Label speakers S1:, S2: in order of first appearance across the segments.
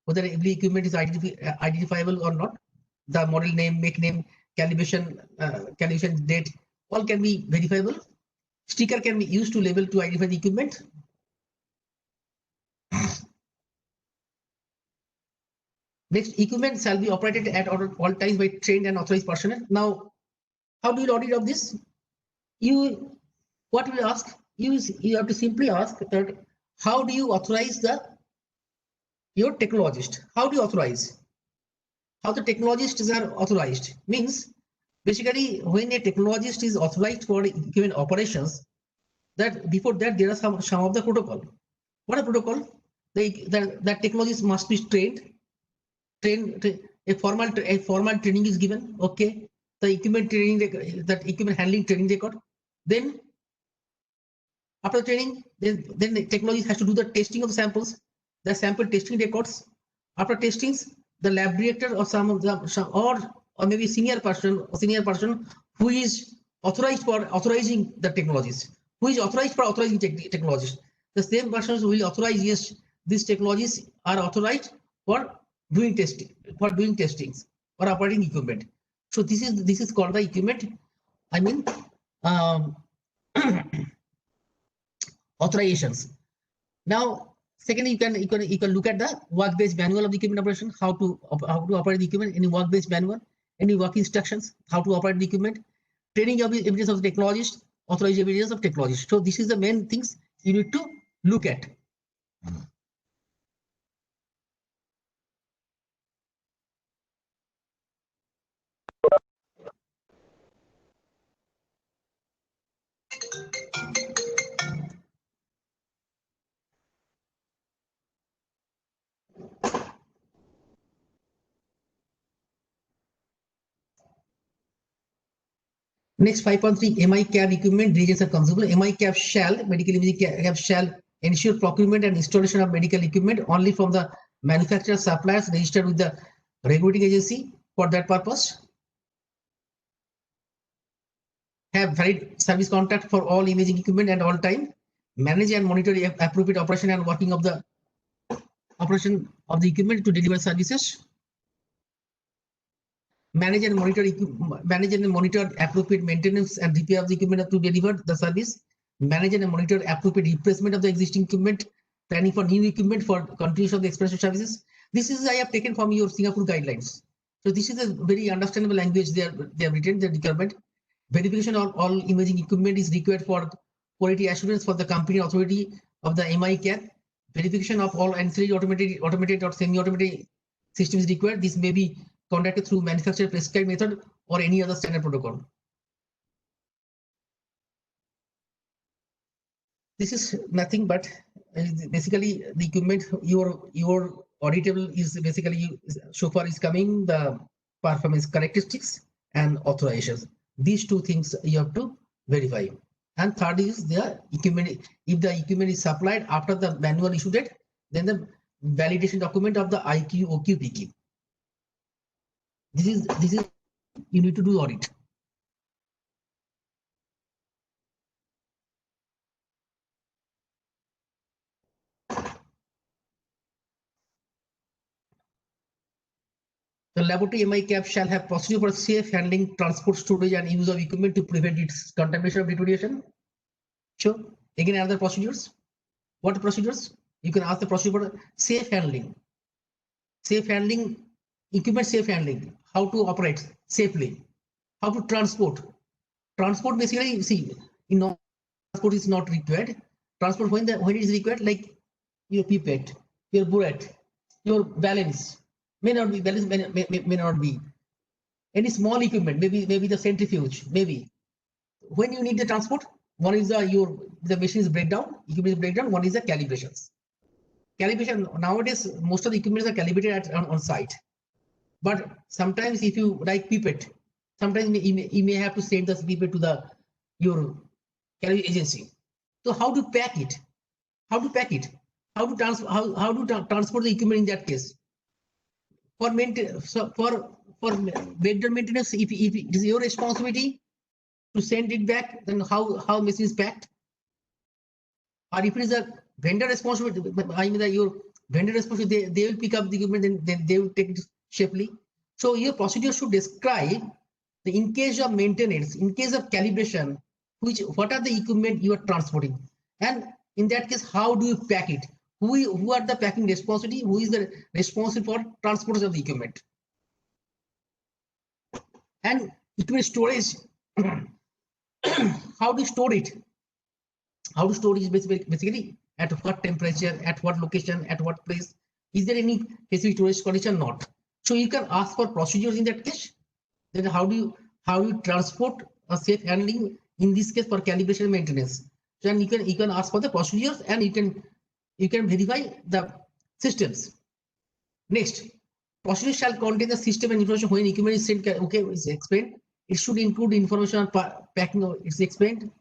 S1: whether every equipment is identifiable or not. The model name, make name, calibration date, all can be verifiable. Sticker can be used to label to identify the equipment. Next, equipment shall be operated at all times by trained and authorized personnel. Now, how do you audit of this? What we ask, you have to simply ask that how do you authorize your technologist? How do you authorize? How the technologists are authorized means basically when a technologist is authorized for given operations, that before that there are some of the protocol. What a protocol? That technologist must be trained. A formal training is given. Okay, the equipment training, that equipment handling training record. Then after training, then the technologist has to do the testing of the samples, the sample testing records. After testings, the lab director or or maybe senior person who is authorized for authorizing the technologies, who is authorized for authorizing technologies. The same persons will authorize, yes, these technologies are authorized for doing testings or operating equipment. So this is called the equipment. I mean authorizations. Now, secondly, you can look at the work-based manual of the equipment operation, how to operate the equipment, any work-based manual, any work instructions, how to operate the equipment, training of evidence of the technologist, authorized evidence of technologist. So this is the main things you need to look at. Next 5.3 MI cab equipment, reagents and consumable. MI cab medical imaging cab shall ensure procurement and installation of medical equipment only from the manufacturer suppliers registered with the regulating agency for that purpose. Have valid service contract for all imaging equipment at all time. Manage and monitor appropriate operation and working of the equipment to deliver services. Manage and monitor appropriate maintenance and repair of the equipment to deliver the service. Manage and monitor appropriate replacement of the existing equipment. Planning for new equipment for continuation of the expansion services. This is I have taken from your Singapore guidelines. So this is a very understandable language they have written the requirement. Verification of all imaging equipment is required for quality assurance for the company authority of the MI cab. Verification of all ancillary automated or semi-automated systems is required. This may be conducted through manufacturer prescribed method or any other standard protocol. This is nothing but basically the equipment your auditable is basically so far is coming the performance characteristics and authorizations. These two things you have to verify. And third is the equipment. If the equipment is supplied after the manual issue date, then the validation document of the IQ, OQ, PQ. This is you need to do audit. The laboratory MI cab shall have procedure for safe handling, transport, storage, and use of equipment to prevent its contamination or deterioration. Sure. Again, other procedures. What procedures? You can ask the procedure for safe handling. Safe handling, equipment safe handling. How to operate safely. How to transport. Transport basically, see, transport is not required. Transport when it is required, like your pipette, your burette, your balance. May not be balance, may not be any small equipment, maybe the centrifuge, maybe. When you need the transport, one is the machine is breakdown, equipment is breakdown, one is the calibrations. Calibration, nowadays most of the equipment are calibrated on site, but sometimes if you like pipette, sometimes you may have to send the pipette to your calibration agency. So how to pack it? How to transport the equipment in that case? For maintenance, for breakdown maintenance, if it is your responsibility to send it back, then how machine is packed? Or if it is a vendor responsibility, I mean your Vendor responsibility, they will pick up the equipment, then they will take it safely. So your procedure should describe the in case of maintenance, in case of calibration, what are the equipment you are transporting, and in that case, how do you pack it? Who are the packing responsibility? Who is the responsible for transportation of the equipment? And equipment storage, how to store it? How to store it is basically at what temperature, at what location, at what place. Is there any specific storage condition? Not. So you can ask for procedures in that case. Then how do you transport a safe handling in this case for calibration and maintenance? So then you can ask for the procedures, and you can verify the systems. Next, procedure shall contain the system and information when equipment is sent. Okay, it's explained. It should include information on packing. It's explained.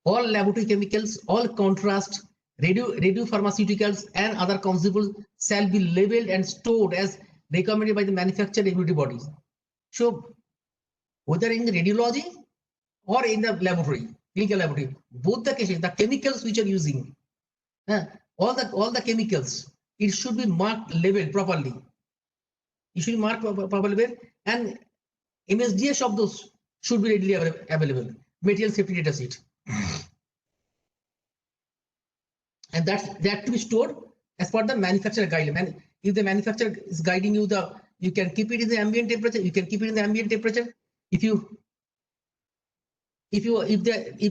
S1: All laboratory chemicals, all contrast, radiopharmaceuticals, and other consumables shall be labeled and stored as recommended by the manufacturer regulatory bodies. So, whether in the radiology or in the laboratory, clinical laboratory, both the cases, the chemicals which are using, all the chemicals, it should be marked, labeled properly. It should be marked properly, and MSDS of those should be readily available. Material safety data sheet. And that to be stored as per the manufacturer guideline. And if the manufacturer is guiding you, you can keep it in the ambient temperature. You can keep it in the ambient temperature. If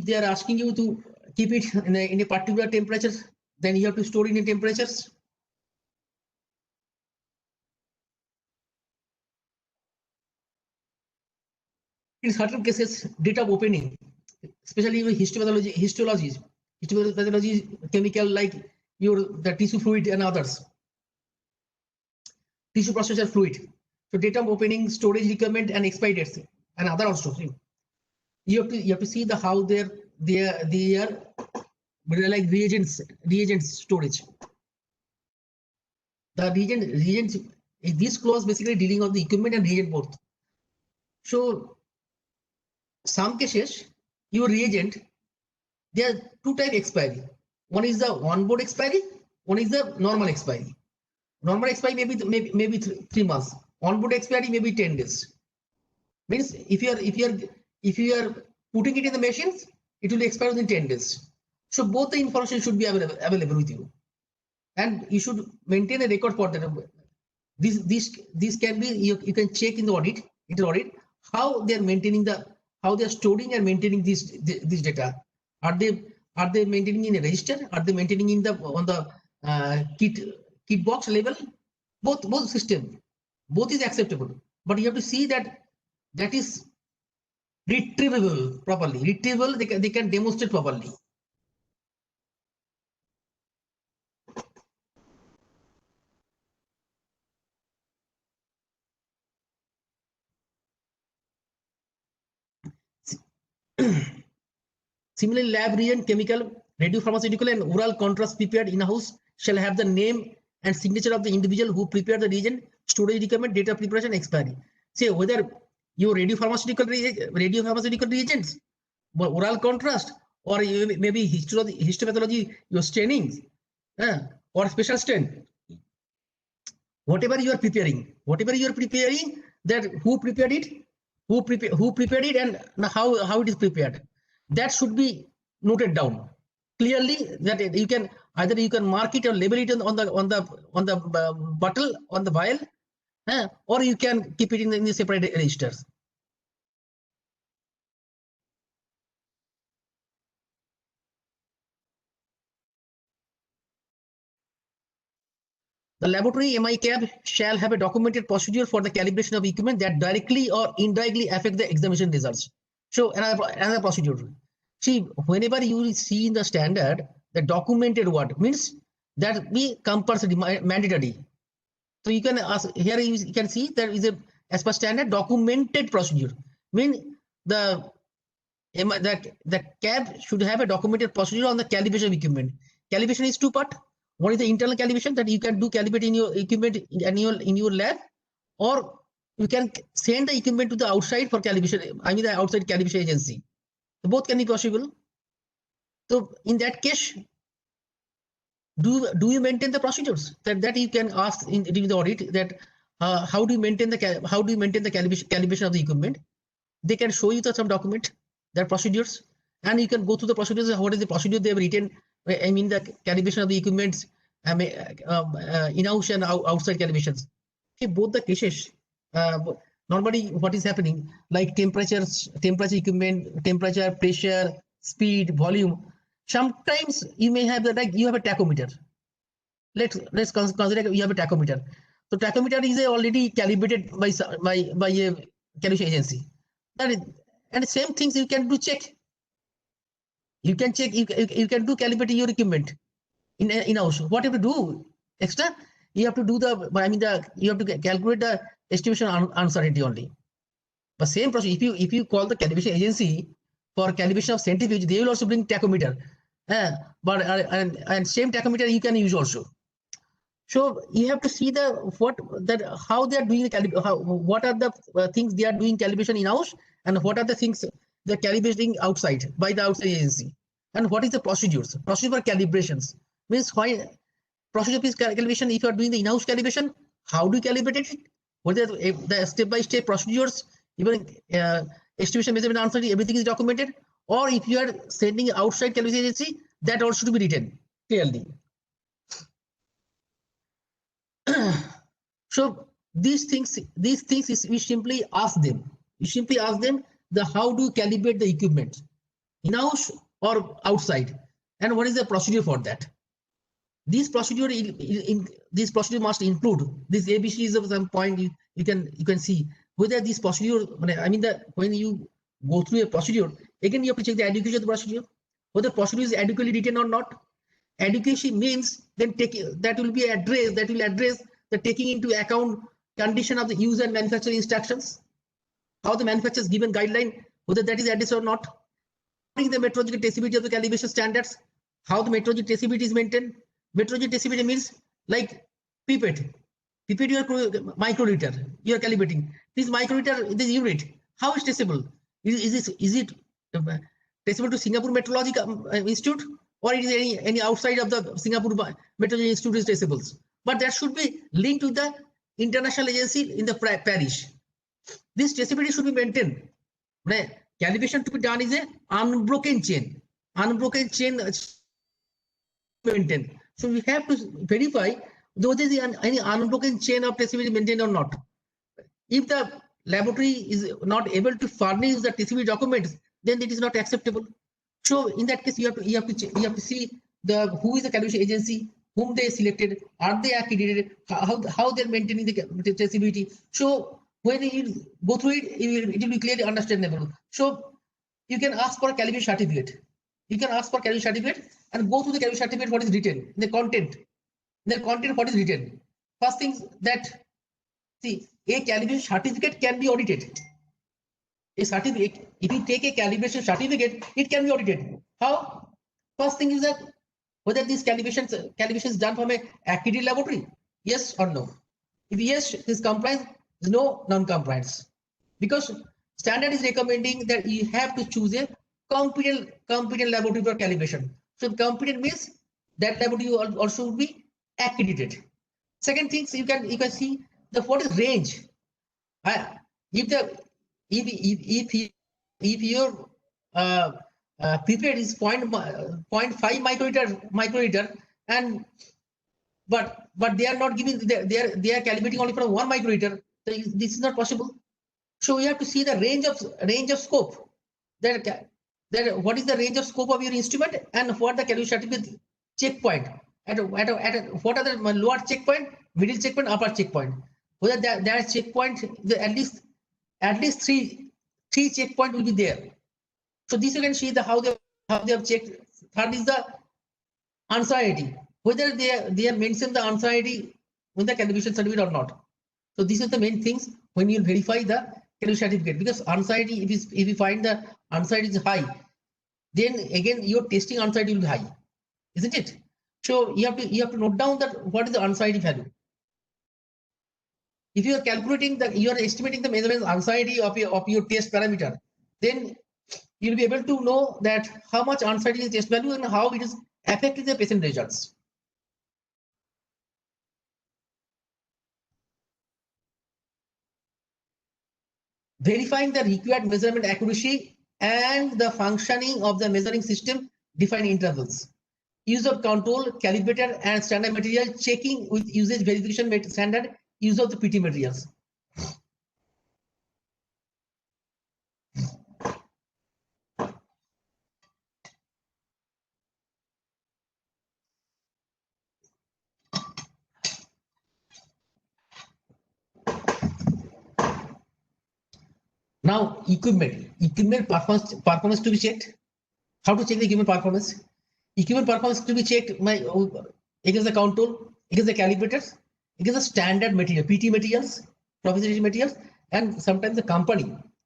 S1: they are asking you to keep it in a particular temperature, then you have to store it in temperatures. In certain cases, data of opening, especially with histology, chemical like the tissue fluid and others, tissue processor fluid. So data of opening, storage requirement, and expiry dates, and other also. You have to see the how they are like reagents storage. The reagents, this clause basically dealing of the equipment and reagent both. So some cases, your reagent, there are two type expiry. One is the onboard expiry, one is the normal expiry. Normal expiry maybe 3 months. Onboard expiry maybe 10 days. Means if you are putting it in the machines, it will expire within 10 days. So both the information should be available with you, and you should maintain a record for that. This can be you can check in the audit how they are maintaining how they are storing and maintaining this data. Are they maintaining in a register? Are they maintaining in on the kit box level? Both system, both is acceptable, but you have to see that is retrievable properly. Retrievable, they can demonstrate properly. Similarly, lab reagent, chemical, radiopharmaceutical, and oral contrast prepared in-house shall have the name and signature of the individual who prepared the reagent, storage requirement, data preparation, expiry. Say whether your radiopharmaceutical reagents, oral contrast, or maybe histopathology, your stainings, or special stain. Whatever you are preparing, that who prepared it, and how it is prepared, that should be noted down clearly. That you can either mark it or label it on the bottle, on the vial, or you can keep it in the separate registers. The laboratory MI-CAB shall have a documented procedure for the calibration of equipment that directly or indirectly affect the examination results. So another procedure. See, whenever you see in the standard, the documented word means that be compulsory, mandatory. So you can ask here. You can see there is a as per standard documented procedure. Mean the CAB should have a documented procedure on the calibration of equipment. Calibration is two part. One is the internal calibration that you can do calibrate in your equipment in your lab, or you can send the equipment to the outside for calibration. I mean the outside calibration agency. So both can be possible. So in that case, do you maintain the procedures that you can ask during the audit, that how do you maintain the calibration of the equipment? They can show you some document, their procedures, and you can go through the procedures. What is the procedure they have written? I mean the calibration of the equipment, in-house and outside calibrations. Okay, both the cases. Normally, what is happening, like temperature equipment, temperature, pressure, speed, volume. Sometimes you may have like you have a tachometer. Let's consider you have a tachometer. So tachometer is already calibrated by a calibration agency. That is, and same things you can do check. You can check. You can do calibrating your equipment in house. What you have to do extra? You have to do you have to calculate the estimation uncertainty only. But same process. If you call the calibration agency for calibration of centrifuge, they will also bring tachometer. But and same tachometer you can use also. So you have to see how they are doing the what are the things they are doing calibration in house, and what are the things they're calibrating outside by the outside agency, and what is the procedure for calibrations. Means why procedure is calibration. If you are doing the in-house calibration, how do you calibrate it? Whether the step-by-step procedures, even estimation, measurement, uncertainty, everything is documented. Or if you are sending outside calibration agency, that also to be written clearly. So these things is we simply ask them. You simply ask them how do you calibrate the equipment, in-house or outside, and what is the procedure for that. This procedure must include these ABCs of some point. You can see whether this procedure. I mean when you go through a procedure, again you have to check the adequacy of the procedure, whether the procedure is adequately written or not. Adequacy means then that will address the taking into account condition of the user and manufacturer instructions, how the manufacturer is given guideline, whether that is addressed or not. The metrological traceability of the calibration standards, how the metrological traceability is maintained. Metrological traceability means like pipette you are microliter, you are calibrating this microliter, this unit, how is traceable? Is it traceable to Singapore Metrology Institute, or it is any outside of the Singapore Metrology Institute is traceable? But that should be linked to the international agency in the parish. This traceability should be maintained. Calibration to be done is a unbroken chain maintained. So we have to verify whether there is any unbroken chain of traceability maintained or not. If the laboratory is not able to furnish the traceability documents, then it is not acceptable. So in that case, you have to see who is the calibration agency, whom they selected, are they accredited, how they're maintaining the traceability. So when you go through it, it will be clearly understandable. So you can ask for a calibration certificate. You can ask for calibration certificate and go through the calibration certificate, what is written, the content, what is written. First thing that, see, a calibration certificate can be audited. A certificate, if you take a calibration certificate, it can be audited. How? First thing is that whether this calibration is done from a accredited laboratory, yes or no. If yes, this compliance, no non-compliance. Because standard is recommending that you have to choose a competent laboratory for calibration. So competent means that laboratory also will be accredited. Second thing, you can see what is range. If your prepared is 0.5 microliter, and but they are not giving, they are calibrating only from 1 microliter. So this is not possible. So you have to see the range of scope. That what is the range of scope of your instrument, and what the calibration certificate checkpoint. What are the lower checkpoint, middle checkpoint, upper checkpoint? Whether there is checkpoint, at least three checkpoint will be there. So this you can see how they have checked. Third is the uncertainty, whether they have mentioned the uncertainty in the calibration certificate or not. So these are the main things when you verify the calibration certificate, because uncertainty, if you find the uncertainty is high, then again your testing uncertainty will be high, isn't it? So you have to note down that what is the uncertainty value. If you are calculating you are estimating the measurement uncertainty of your test parameter, then you'll be able to know that how much uncertainty is test value and how it is affecting the patient results. Verifying the required measurement accuracy and the functioning of the measuring system defined intervals. Use of control, calibrator, and standard material checking with usage verification standard, use of the PT materials. Now, equipment performance to be checked. How to check the equipment performance? Equipment performance to be checked against the control, against the calibrators, against the standard material, PT materials, proficiency materials, and sometimes the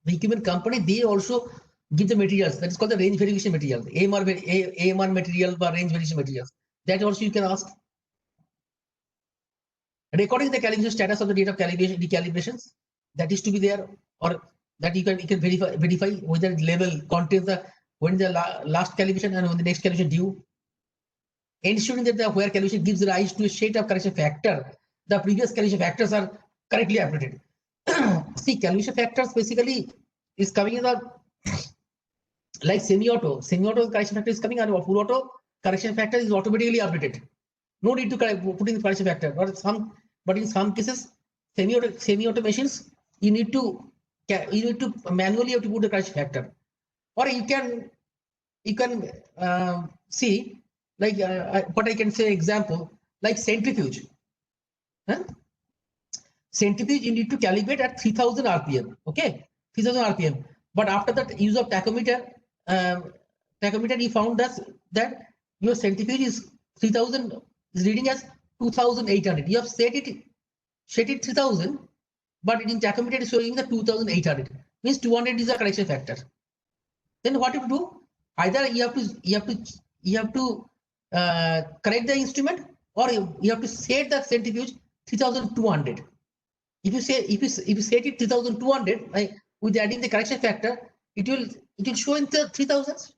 S1: equipment company, they also give the materials. That is called the range verification material, AMR material or range verification materials. That also you can ask. Recording the calibration status of the data of calibration, decalibrations, that is to be there, or that you can verify whether level contains the when the last calibration and when the next calibration due. Ensuring that the where calibration gives rise to a set of correction factor, the previous calibration factors are correctly updated. See, calibration factors basically is coming in the like semi-auto. Semi-auto correction factor is coming, and full auto correction factor is automatically updated. No need to put in the correction factor. But in some cases, semi-auto machines, you need to manually have to put the correction factor, or you can see like what I can say example like centrifuge. Huh? Centrifuge you need to calibrate at 3000 rpm. Okay, 3000 rpm. But after that use of tachometer, you found that your centrifuge is 3000 is reading as 2800. You have set it 3000, but in tachometer it is showing the 2800. Means 200 is a correction factor. Then what you do? Either you have to correct the instrument, or you have to set the centrifuge 3200. If you set it 3200 with adding the correction factor, it will show in the 3000s.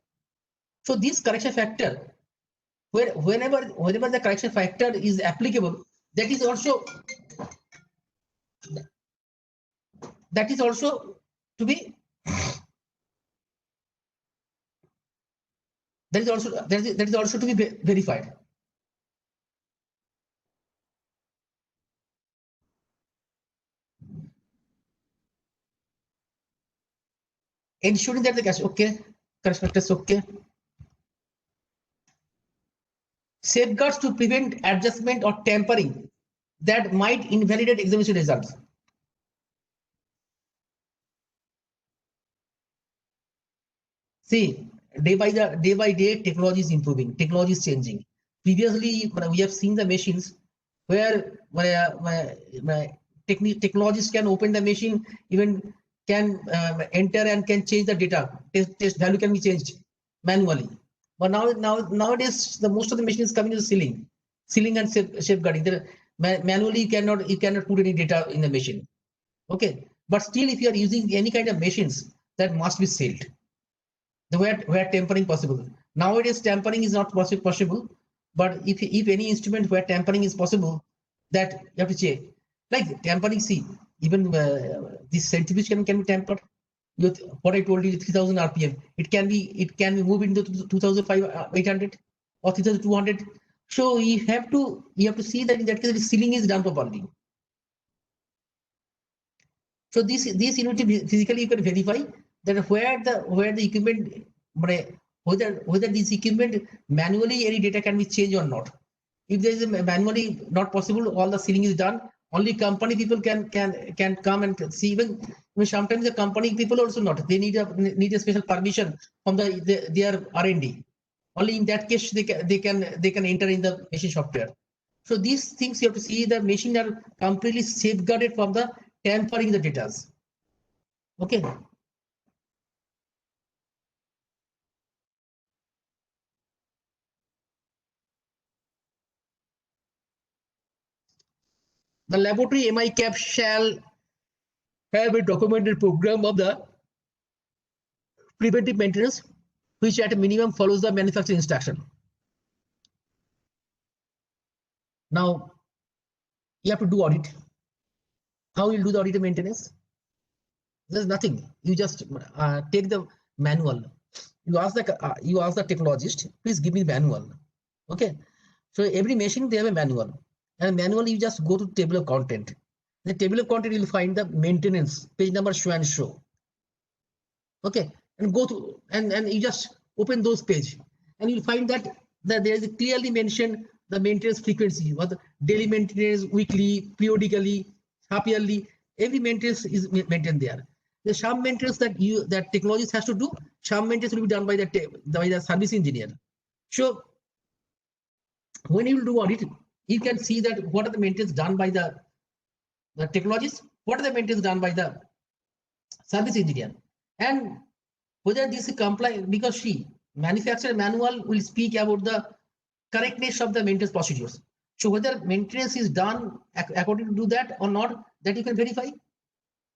S1: So this correction factor, whenever the correction factor is applicable, that is also to be that is also to be verified. Ensuring that the correction factor is okay. Safeguards to prevent adjustment or tampering that might invalidate examination results. See, day by day, technology is improving, technology is changing. Previously, we have seen the machines where technologists can open the machine, even can enter and can change the data. Test value can be changed manually. But nowadays, the most of the machines coming to sealing and safeguarding. Manually, you cannot put any data in the machine. Okay, but still, if you are using any kind of machines, that must be sealed. Where tampering possible. Nowadays, tampering is not possible. But if any instrument where tampering is possible, that you have to check. Like tampering, see, even this centrifuge can be tampered. What I told you, 3000 rpm. It can be moved into 2800 or 3200. So you have to see that in that case the sealing is done properly. So this unit physically you can verify that where the equipment, whether this equipment manually any data can be changed or not. If there is a manually not possible, all the sealing is done. Only company people can come and see. Even sometimes the company people also not. They need a special permission from their R&D. Only in that case they can enter in the machine software. So these things you have to see the machine are completely safeguarded from the tampering the data. Okay. The laboratory MI cap shall have a documented program of the preventive maintenance, which at a minimum follows the manufacturing instruction. Now, you have to do audit. How will you do the audit and maintenance? There's nothing. You just take the manual. You ask the technologist, please give me the manual. Okay. So every machine they have a manual, and manual you just go to table of content. The table of content you'll find the maintenance page number show and show. Okay, and go to and you just open those page, and you'll find that there is clearly mentioned the maintenance frequency, or the daily maintenance, weekly, periodically, half yearly. Every maintenance is maintained there. The some maintenance that technologist has to do, some maintenance will be done by the service engineer. So when you do audit, you can see that what are the maintenance done by the technologist, what are the maintenance done by the service engineer, and whether this is compliant, because manufacturer manual will speak about the correctness of the maintenance procedures. So whether maintenance is done according to that or not, that you can verify.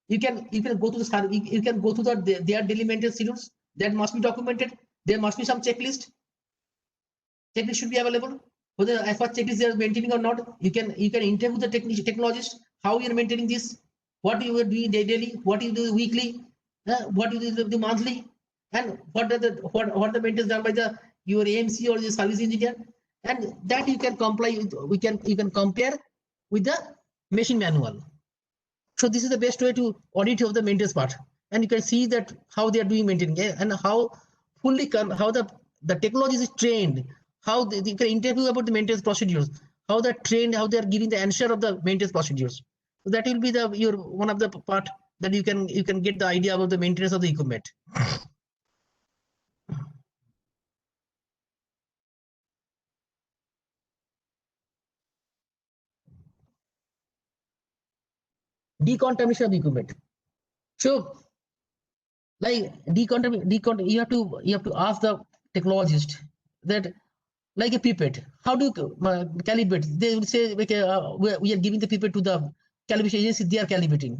S1: You can go to their daily maintenance schedules that must be documented. There must be some checklist. Checklist should be available. Whether as far checklist they are maintaining or not, you can interview the technologist how you are maintaining this, what you are doing daily, what you do weekly, what you do monthly, and what the maintenance done by your AMC or the service engineer, and that you can comply. You can compare with the machine manual. So this is the best way to audit of the maintenance part, and you can see that how they are doing maintaining, and how how the technology is trained, how you can interview about the maintenance procedures, how they're trained, how they are giving the answer of the maintenance procedures. So that will be one of the part that you can get the idea about the maintenance of the equipment. Decontamination of the equipment. So, like decontamination, you have to ask the technologist that, like a pipette, how do you calibrate? They will say, okay, we are giving the pipette to the calibration agency, they are calibrating.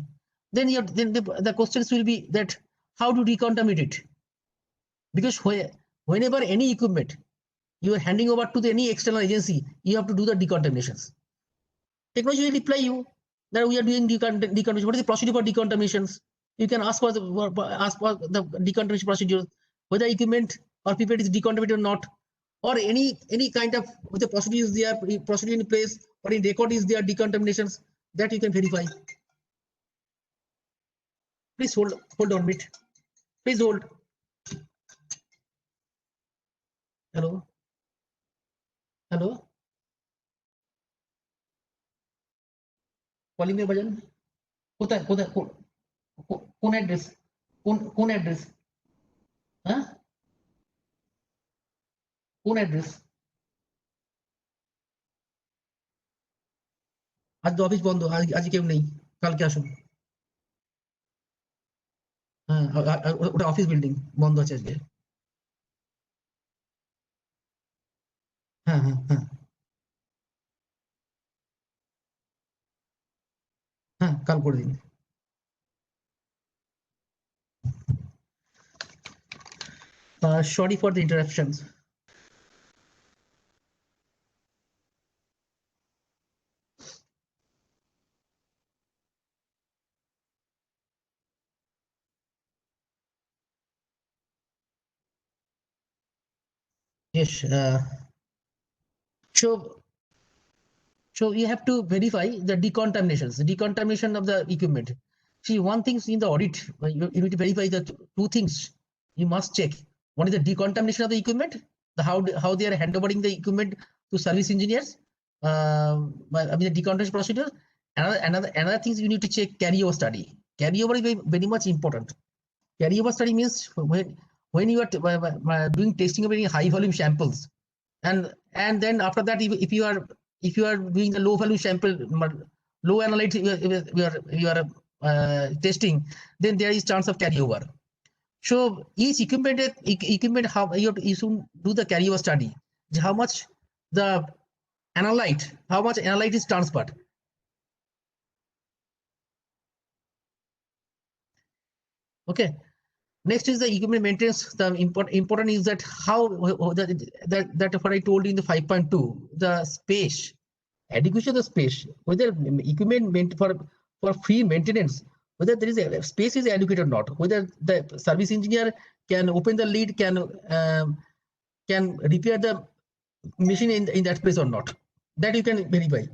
S1: Then the questions will be that how to decontaminate it, because whenever any equipment you are handing over to any external agency, you have to do the decontaminations. Technology will reply you that we are doing decontamination. What is the procedure for decontaminations? You can ask for the decontamination procedure, whether equipment or pipette is decontaminated or not, or any kind of with the procedure is there, procedure in place, or in record is there decontaminations, that you can verify. Please hold on a bit. Please hold. Hello. Hello. Calling में बजन কোথায় কোন address কোন address হ্যাঁ কোন address আজ তো office বন্ধ আজ কেউ নেই কালকে আসুন হ্যাঁ ওটা অফিস বিল্ডিং বন্ধ আছে আজকে হ্যাঁ হ্যাঁ হ্যাঁ হ্যাঁ কাল করে দিন sorry for the interruptions. Yes. So you have to verify the decontamination of the equipment. See, one thing in the audit, you need to verify the two things. You must check. One is the decontamination of the equipment, how they are handovering the equipment to service engineers. I mean the decontamination procedure. Another things you need to check carryover study. Carryover is very much important. Carryover study means when you are doing testing of any high volume samples, and then after that, if you are doing the low volume sample, low analytes you are testing, then there is chance of carryover. So each equipment how you should do the carryover study. How much the analyte is transferred. Okay. Next is the equipment maintenance. The important is that how that what I told you in the 5.2, the space, adequacy of the space, whether equipment for free maintenance, whether there is a space is adequate or not, whether the service engineer can open the lid, can repair the machine in that place or not. That you can verify.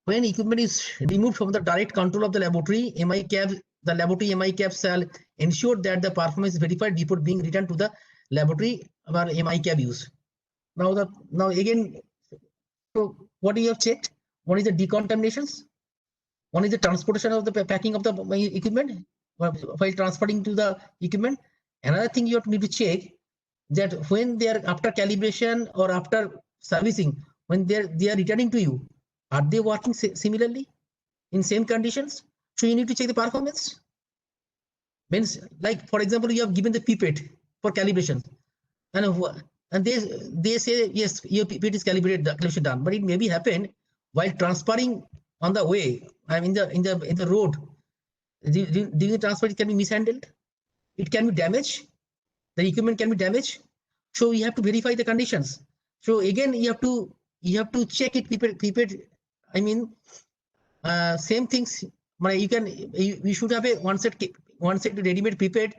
S1: When equipment is removed from the direct control of the laboratory, the laboratory MI cab shall ensure that the performance is verified before being returned to the laboratory where MI cab use. Now again, so what you have checked? One is the decontaminations. One is the transportation of the packing of the equipment while transporting to the equipment. Another thing you have to need to check that when they are after calibration or after servicing, when they are returning to you, are they working similarly in same conditions? So you need to check the performance. Means, like for example, you have given the pipette for calibration, and they say yes, your pipette is calibrated, the calibration done, but it may be happen while transferring on the way. I mean, in the road, during the transfer, it can be mishandled. It can be damaged. The equipment can be damaged. So you have to verify the conditions. So again, you have to check it. Pipette. I mean, same things. You should have a one set ready-made pipette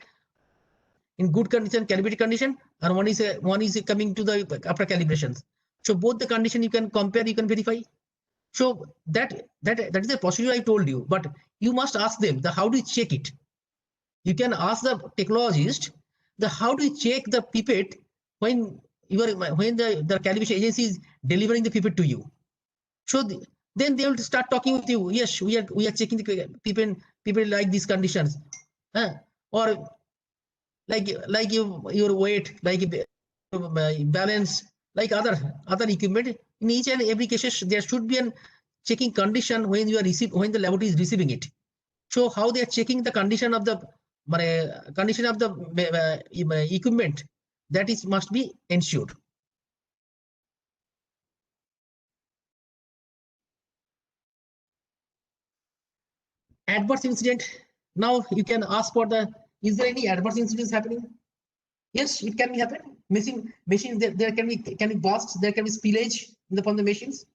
S1: in good condition, calibrated condition, and one is coming to the after calibrations. So both the condition you can compare, you can verify. So that is the procedure I told you, but you must ask them the how do you check it. You can ask the technologist the how do you check the pipette when the calibration agency is delivering the pipette to you. So then they will start talking with you. Yes, we are checking the pipette like these conditions, or like your weight, like balance, like other equipment. In each and every cases, there should be a checking condition when when the laboratory is receiving it. So how they are checking the condition of the equipment, that is must be ensured. Adverse incident. Now you can ask for is there any adverse incidents happening? Yes, it can be happen. Machine there can be bursts, there can be spillage from the machines.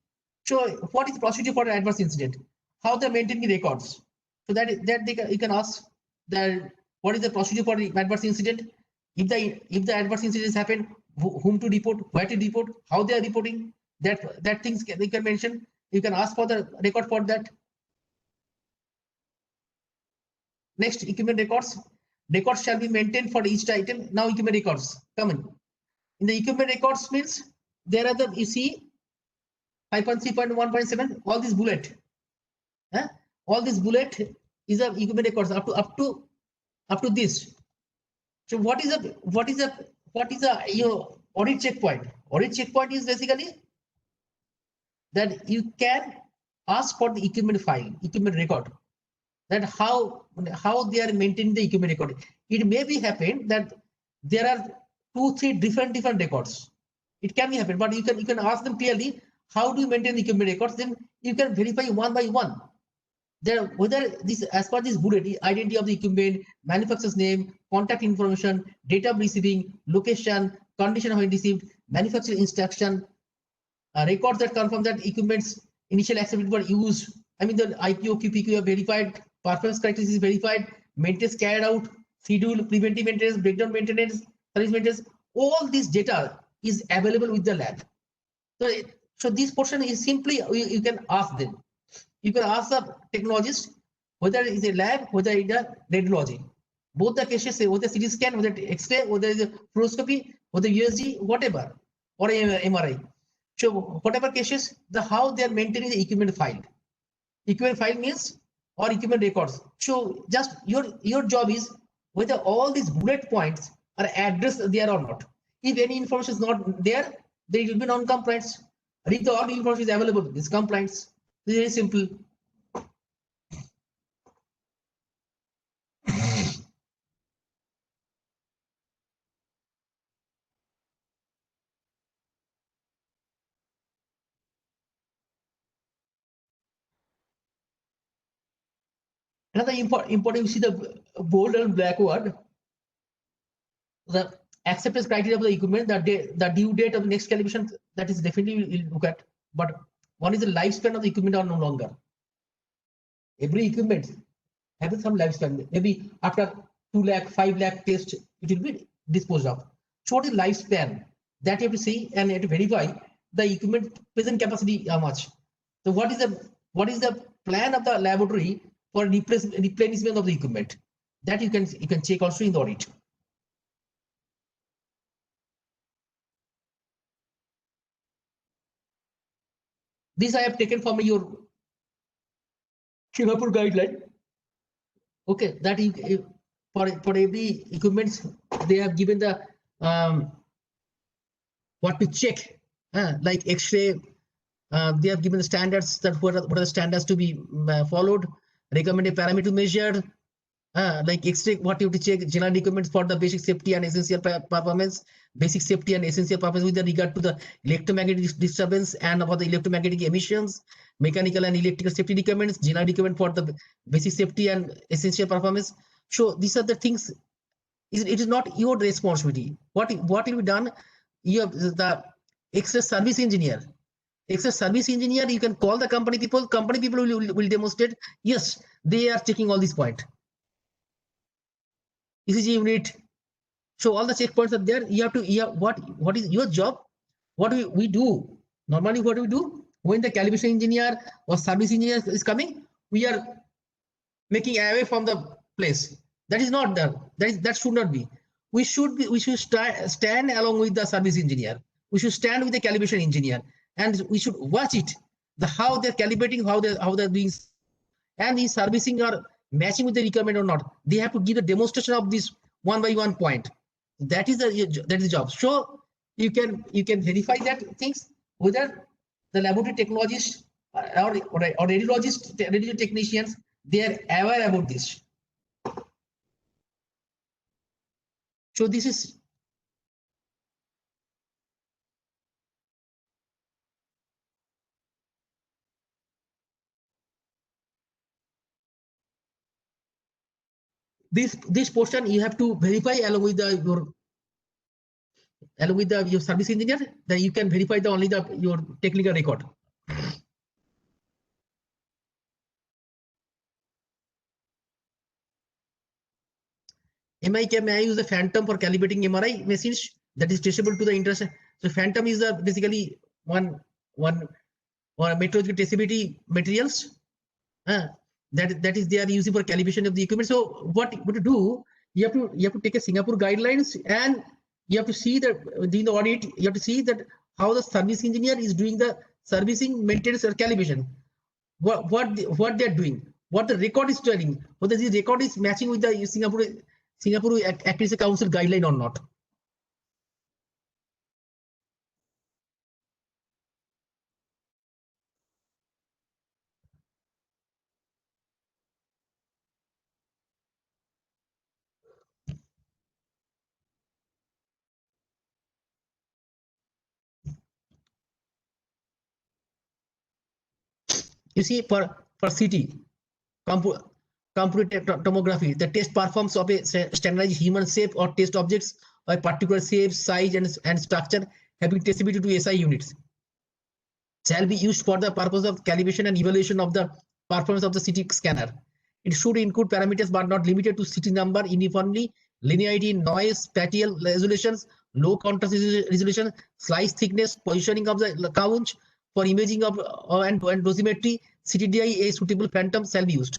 S1: So what is the procedure for an adverse incident? How they maintain the records? So you can ask that what is the procedure for the adverse incident? If the adverse incidents happen, whom to report, where to report, how they are reporting, that things they can mention. You can ask for the record for that. Next, equipment records. Records shall be maintained for each item. Now equipment records come in the equipment records means there are you see 5.3.1.7 all this bullet, all this bullet is a equipment records up to this. So what is your audit checkpoint? Audit checkpoint is basically that you can ask for the equipment file, equipment record, that how they are maintaining the equipment record. It may be happen that there are 2-3 different records. It can be happen, but you can ask them clearly how do you maintain the equipment records. Then you can verify one by one. There whether this as per this bullet, identity of the equipment, manufacturer's name, contact information, date of receiving, location, condition when received, manufacturer instruction, records that confirm that equipment's initial acceptable for use. I mean the IPO, QPQ are verified, performance characteristics is verified, maintenance carried out, schedule, preventive maintenance, breakdown maintenance, service maintenance. All this data is available with the lab. So this portion is simply you can ask them. You can ask the technologist whether it is a lab, whether it is a radiology. Both the cases, whether CT scan, whether X-ray, whether it is a fluoroscopy, whether USG, whatever, or MRI. So whatever cases, how they are maintaining the equipment file. Equipment file means or equipment records. So just your job is whether all these bullet points are addressed there or not. If any information is not there, then it will be non-compliance. If the all information is available, it's compliance. It's very simple. Another important, you see the bold and black word, the acceptance criteria of the equipment, the due date of the next calibration, that is definitely we'll look at. But one is the lifespan of the equipment or no longer. Every equipment has some lifespan. Maybe after 2 lakh, 5 lakh test, it will be disposed of. So what is lifespan? That you have to see and you have to verify the equipment present capacity how much. So what is the plan of the laboratory for replenishment of the equipment? That you can check also in the audit. This I have taken from your Singapore guideline. Okay, that for every equipment they have given the what to check, like X-ray. They have given the standards that what are the standards to be followed, recommended parameter to measure, like X-ray, what you have to check, general requirements for the basic safety and essential performance, basic safety and essential performance with regard to the electromagnetic disturbance and about the electromagnetic emissions, mechanical and electrical safety requirements, general requirement for the basic safety and essential performance. So these are the things. It is not your responsibility. What will be done? You have the X-ray service engineer. X-ray service engineer, you can call the company people. Company people will demonstrate. Yes, they are checking all these points. ECG unit. So all the checkpoints are there. You have to. What is your job? What we do normally? What do we do when the calibration engineer or service engineer is coming? We are making away from the place. That is not done. That should not be. We should stand along with the service engineer. We should stand with the calibration engineer, and we should watch it. How they're calibrating, how they're doing, and the servicing are matching with the requirement or not. They have to give a demonstration of this one by one point. That is the job. So you can verify that things whether the laboratory technologists or radiologists, radiology technicians, they are aware about this. So this is this portion you have to verify along with your service engineer. Then you can verify your technical record. MI may use the Phantom for calibrating MRI machines that is traceable to the interest. So Phantom is basically one or metrological traceability materials that is they are using for calibration of the equipment. So what to do? You have to take a Singapore guidelines, and you have to see that during the audit you have to see that how the service engineer is doing the servicing, maintenance, or calibration. What they're doing, what the record is telling, whether this record is matching with the Singapore Accuracy Council guideline or not. You see, for CT, computed tomography, the test performs of a standardized human shape or test objects of a particular shape, size, and structure having traceability to SI units shall be used for the purpose of calibration and evaluation of the performance of the CT scanner. It should include parameters but not limited to CT number, uniformity, linearity, noise, spatial resolutions, low contrast resolution, slice thickness, positioning of the couch for imaging of and dosimetry. CTDI, a suitable Phantom shall be used.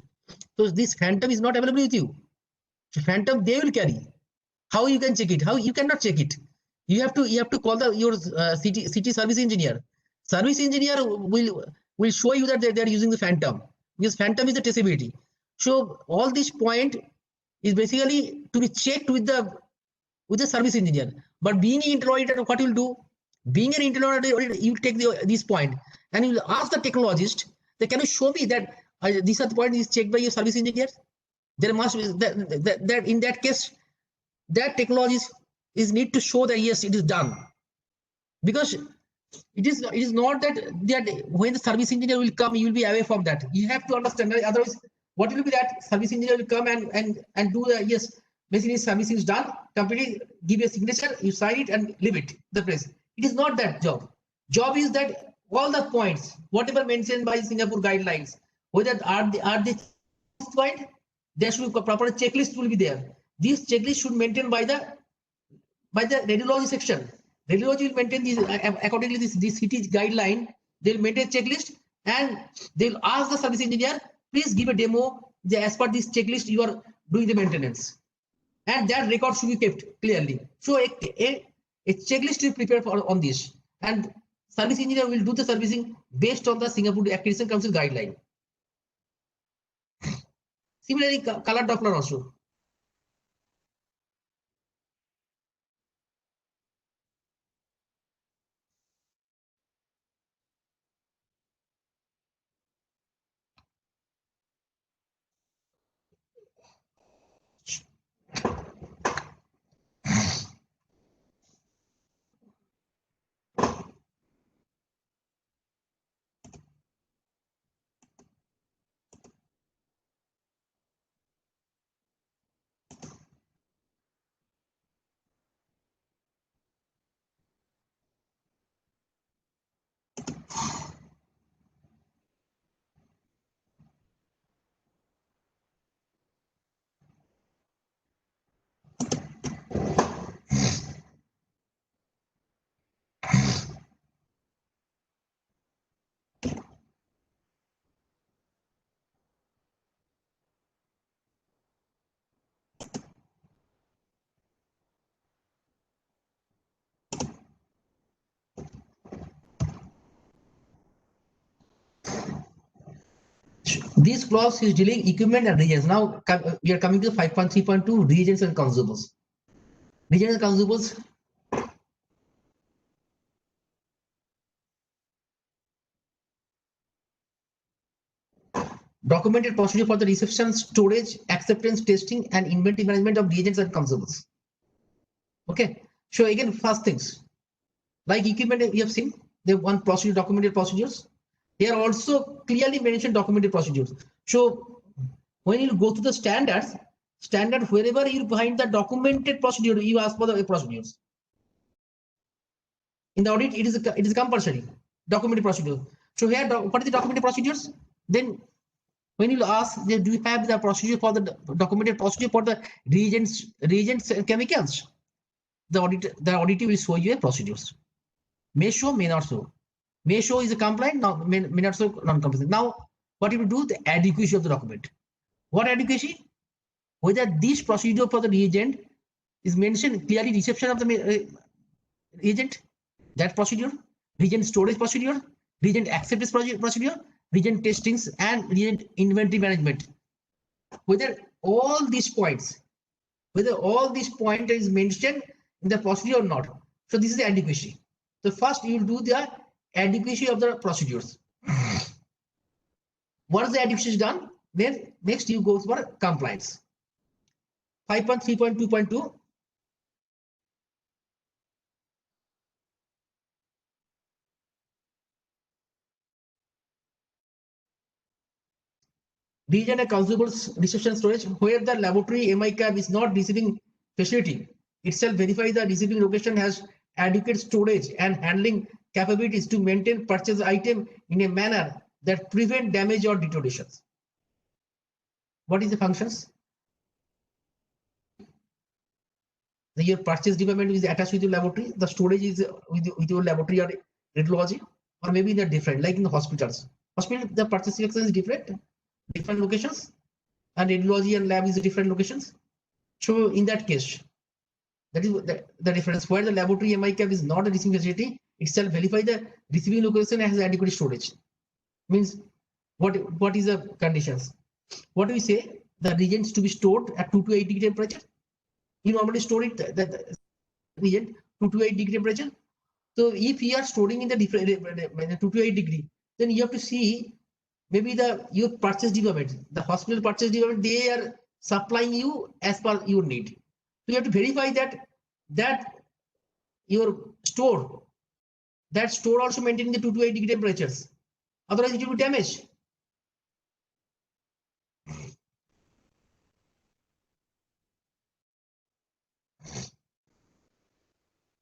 S1: So this Phantom is not available with you. So Phantom they will carry. How you can check it? How you cannot check it? You have to call your CT service engineer. Service engineer will show you that they are using the Phantom, because Phantom is the traceability. So all this point is basically to be checked with the service engineer. But being an internal auditor, what you will do? Being an internal auditor, you take this point and you will ask the technologist, can you show me that these are the point is checked by your service engineer? There must be that in that case, that technologist is need to show that yes, it is done. Because it is not that when the service engineer will come, you will be away from that. You have to understand that, otherwise what will be that? Service engineer will come and do the, yes, machine is servicing is done, completely give a signature, you sign it and leave it the place. It is not that job. Job is that all the points, whatever mentioned by Singapore guidelines, whether are they point, there should be proper checklist will be there. This checklist should maintain by the radiology section. Radiology will maintain these accordingly. This city guideline, they'll maintain checklist and they'll ask the service engineer, please give a demo as per this checklist you are doing the maintenance, and that record should be kept clearly. So a checklist is prepared for on this, and service engineer will do the servicing based on the Singapore Accreditation Council guideline. Similarly, color Doppler also. This clause is dealing equipment and reagents. Now we are coming to 5.3.2 reagents and consumables. Reagents and consumables. Documented procedure for the reception, storage, acceptance, testing, and inventory management of reagents and consumables. Okay. So again, first things like equipment we have seen, they have one procedure, documented procedures. They are also clearly mentioned documented procedures. So when you go to the standards, wherever you find the documented procedure, you ask for the procedures. In the audit, it is compulsory documented procedure. So here, what is the documented procedures? Then when you ask, do you have the procedure for the documented procedure for the reagents and chemicals? The auditor will show you a procedures. May show, may not show. May show is a compliant, may not show non-compliant. Now, what you will do, the adequacy of the document. What adequacy? Whether this procedure for the reagent is mentioned clearly, reception of the reagent, that procedure, reagent storage procedure, reagent acceptance procedure, reagent testings, and reagent inventory management. Whether all these points, is mentioned in the procedure or not. So this is the adequacy. So first you will do the adequacy of the procedures. Once the adequacy is done, then next you go for compliance. 5.3.2.2. Reagent and consumables reception storage, where the laboratory MI-CAP is not receiving facility, itself verify the receiving location has adequate storage and handling capabilities to maintain purchase item in a manner that prevent damage or deteriorations. What is the functions? Your purchase department is attached with your laboratory. The storage is with your laboratory or radiology, or maybe in a different, like in the hospitals. Hospital, the purchase section is different locations, and radiology and lab is different locations. So in that case, that is the difference, where the laboratory MI-CAP is not a receiving facility, itself verify the receiving location has adequate storage. Means what is the conditions? What do we say? The reagents to be stored at 2 to 8 degree temperature. You normally store it the reagent 2 to 8 degree temperature. So if you are storing in the different 2 to 8 degree, then you have to see maybe your purchase department, the hospital purchase department, they are supplying you as per your need. So you have to verify that your store, also maintaining the 2 to 8 degree temperatures. Otherwise, it will be damaged.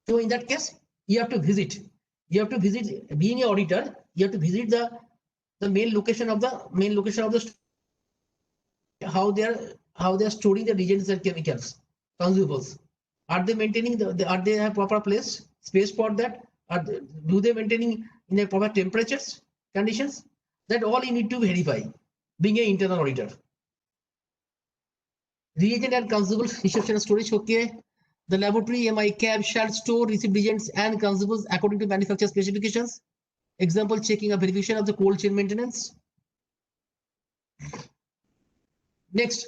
S1: So in that case, you have to visit. Being an auditor, you have to visit the main location of the how they are storing the reagents and chemicals, consumables. Are they maintaining are they have proper space for that? Do they maintaining in a proper temperatures conditions? That all you need to verify, being an internal auditor. Reagent and consumables reception storage. Okay. The laboratory MI cab shall store received reagents and consumables according to manufacturer specifications. Example, checking a verification of the cold chain maintenance. Next.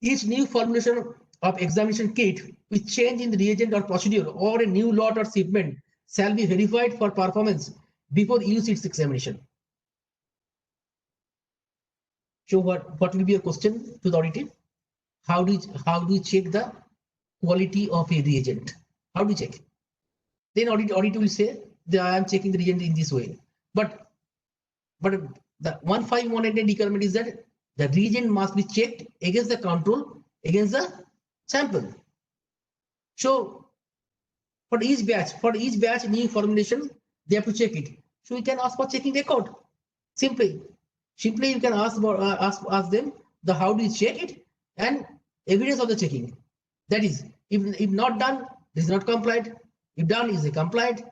S1: Each new formulation of examination kit with change in the reagent or procedure or a new lot or shipment shall be verified for performance before use its examination. So what will be your question to the auditor? How do you check the quality of a reagent? How do you check? Then auditor will say that I am checking the reagent in this way. But the 15189 requirement is that the reagent must be checked against the control, against the sample. So for each batch new formulation, they have to check it. So you can ask for checking record. Simply you can ask them the how do you check it and evidence of the checking. That is, if not done, it is not complied. If done, is it complied?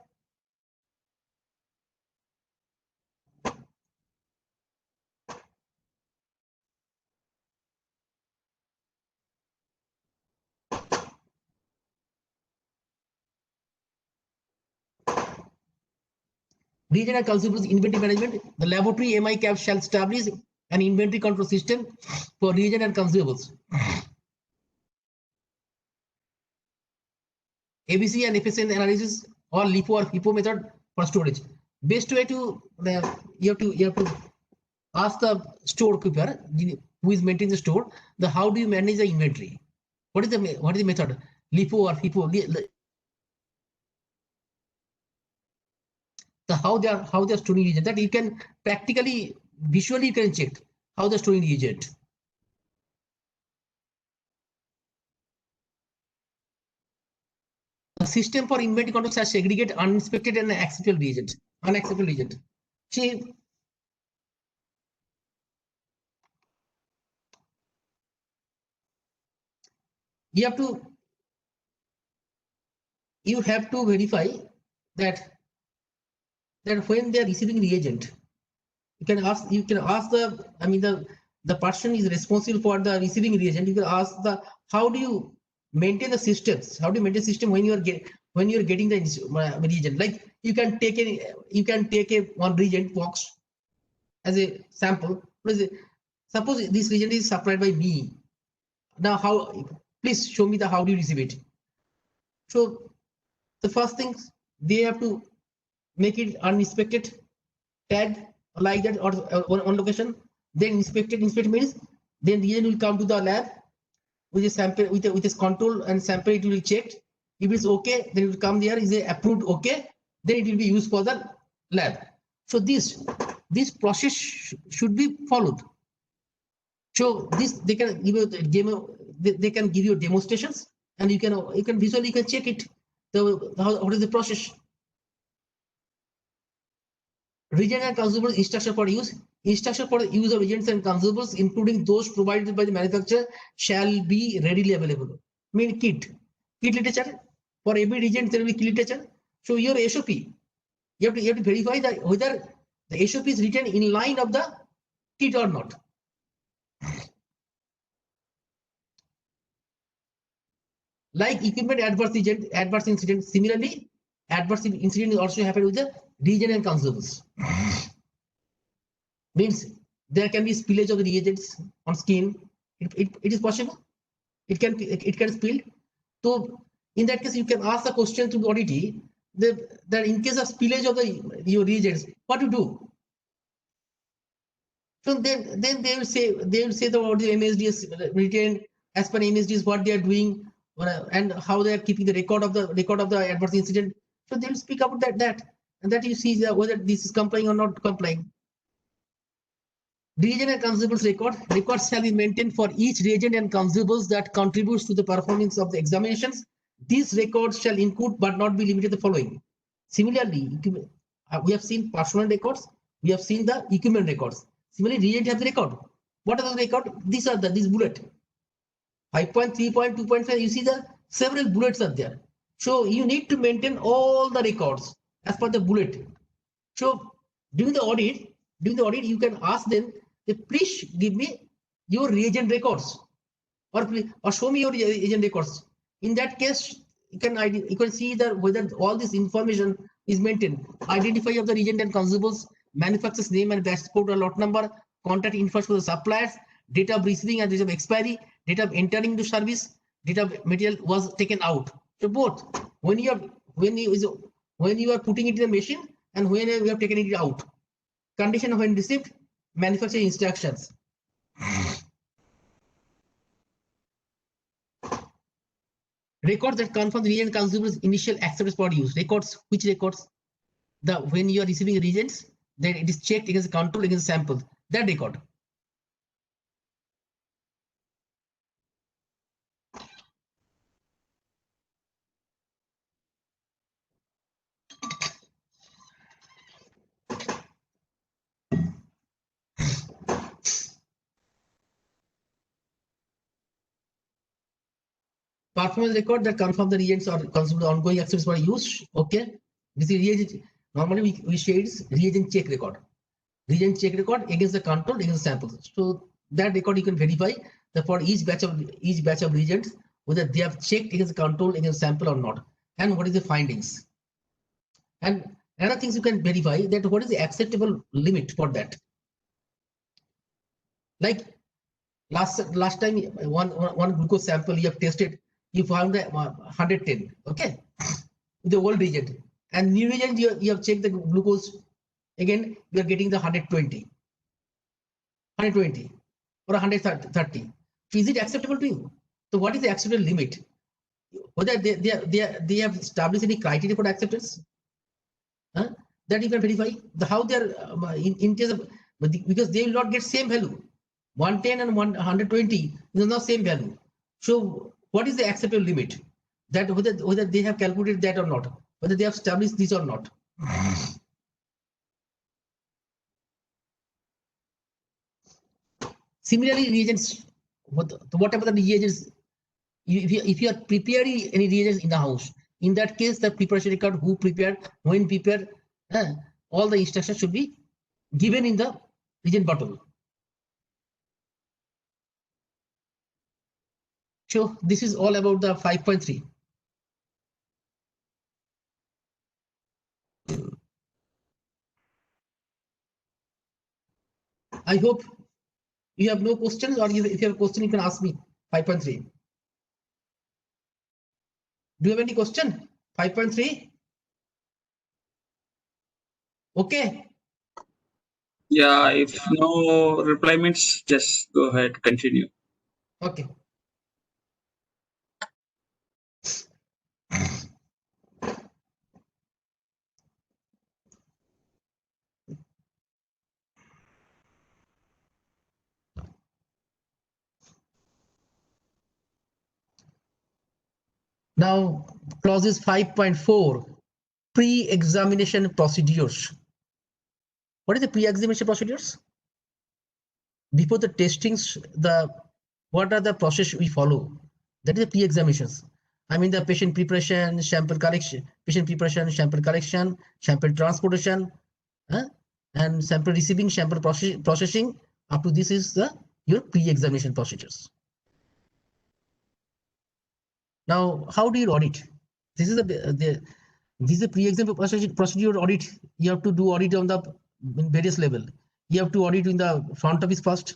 S1: Regional consumables inventory management. The laboratory MI cap shall establish an inventory control system for reagent and consumables. ABC and FSN analysis or LIFO or FIFO method for storage. Best way to you have to ask the storekeeper who is maintaining the store how do you manage the inventory? What is the method? LIFO or FIFO? How they are storing reagent, that you can practically visually you can check how they're storing reagent. The system for inventory control shall segregate uninspected and unacceptable reagent. See, you have to verify that when they are receiving reagent, you can ask the person is responsible for the receiving reagent. You can ask how do you maintain the systems? How do you maintain the system when you are getting the reagent? Like you can take a one reagent box as a sample. Suppose this reagent is supplied by me. Now please show me how do you receive it. So the first thing, they have to make it uninspected, tag like that, or on location. Then inspected means then reagent will come to the lab with a sample with a control and sample. It will be checked. If it's okay, then it will come there. Is it approved? Okay, then it will be used for the lab. So this process should be followed. So this they can give you demonstrations, and you can visually check it. What is the process? Reagent and consumables instruction for use. Instruction for the use of reagents and consumables, including those provided by the manufacturer, shall be readily available. Mean kit literature. For every reagent, there will be kit literature. So your SOP, you have to verify that whether the SOP is written in line of the kit or not. Like equipment adverse incident. Similarly, adverse incident also happen with the reagent and consumables. Means there can be spillage of the reagents on skin. It is possible. It can spill. So in that case, you can ask the question to the auditee that in case of spillage of your reagents, what to do? So then they will say about the MSDS written as per MSDS what they are doing and how they are keeping the record of the adverse incident. So they will speak about that and that you see whether this is complying or not complying. Reagent and consumables record. Records shall be maintained for each reagent and consumables that contributes to the performance of the examinations. These records shall include but not be limited to the following. Similarly, we have seen personal records. We have seen the equipment records. Similarly, reagent have the record. What are the record? These are this bullet. 5.3.2.5. You see the several bullets are there. So you need to maintain all the records as per the bullet. So during the audit, you can ask them, please give me your reagent records, or show me your reagent records. In that case, you can see that whether all this information is maintained. Identify of the reagent and consumables, manufacturer's name and batch code or lot number, contact information for the suppliers, date of receiving and date of expiry, date of entering into service, date of material was taken out. So both when you are putting it in the machine and when you have taken it out. Condition of when received, manufacturing instructions. Records that confirm the reagent consumables initial acceptance for use. Records, which records? The when you are receiving reagents, then it is checked against the control against the sample. That record. Performance record that confirm the reagents or consumables ongoing acceptance for use. Okay, this is reagent. Normally we shade reagent check record. Reagent check record against the control against the samples. So that record you can verify that for each batch of reagents whether they have checked against the control against sample or not, and what is the findings. And another things you can verify that what is the acceptable limit for that. Like last time one glucose sample you have tested, you found 110, okay, the old reagent, and new reagent you have checked the glucose, again you are getting the 120 or 130. So is it acceptable to you? So what is the acceptable limit? Whether they have established any criteria for acceptance, that you can verify how they are in case of, because they will not get same value. 110 and 120 is not same value. So what is the acceptable limit? That whether they have calculated that or not, whether they have established this or not. Similarly, reagents, whatever the reagents, if you are preparing any reagents in the house, in that case, the preparation record, who prepared, when prepared, all the instructions should be given in the reagent bottle. So this is all about the 5.3. I hope you have no questions, or if you have a question, you can ask me. 5.3. Do you have any question? 5.3. Okay.
S2: Yeah, if no reply means just go ahead, continue.
S1: Okay. Now, clauses 5.4, pre-examination procedures. What is the pre-examination procedures? Before the testings, what are the process we follow? That is the pre-examinations. I mean the patient preparation, sample collection, sample transportation, and sample receiving, sample processing. Up to this is your pre-examination procedures. Now, how do you audit? This is the pre-examination procedure audit. You have to do audit on the various level. You have to audit in the front office first.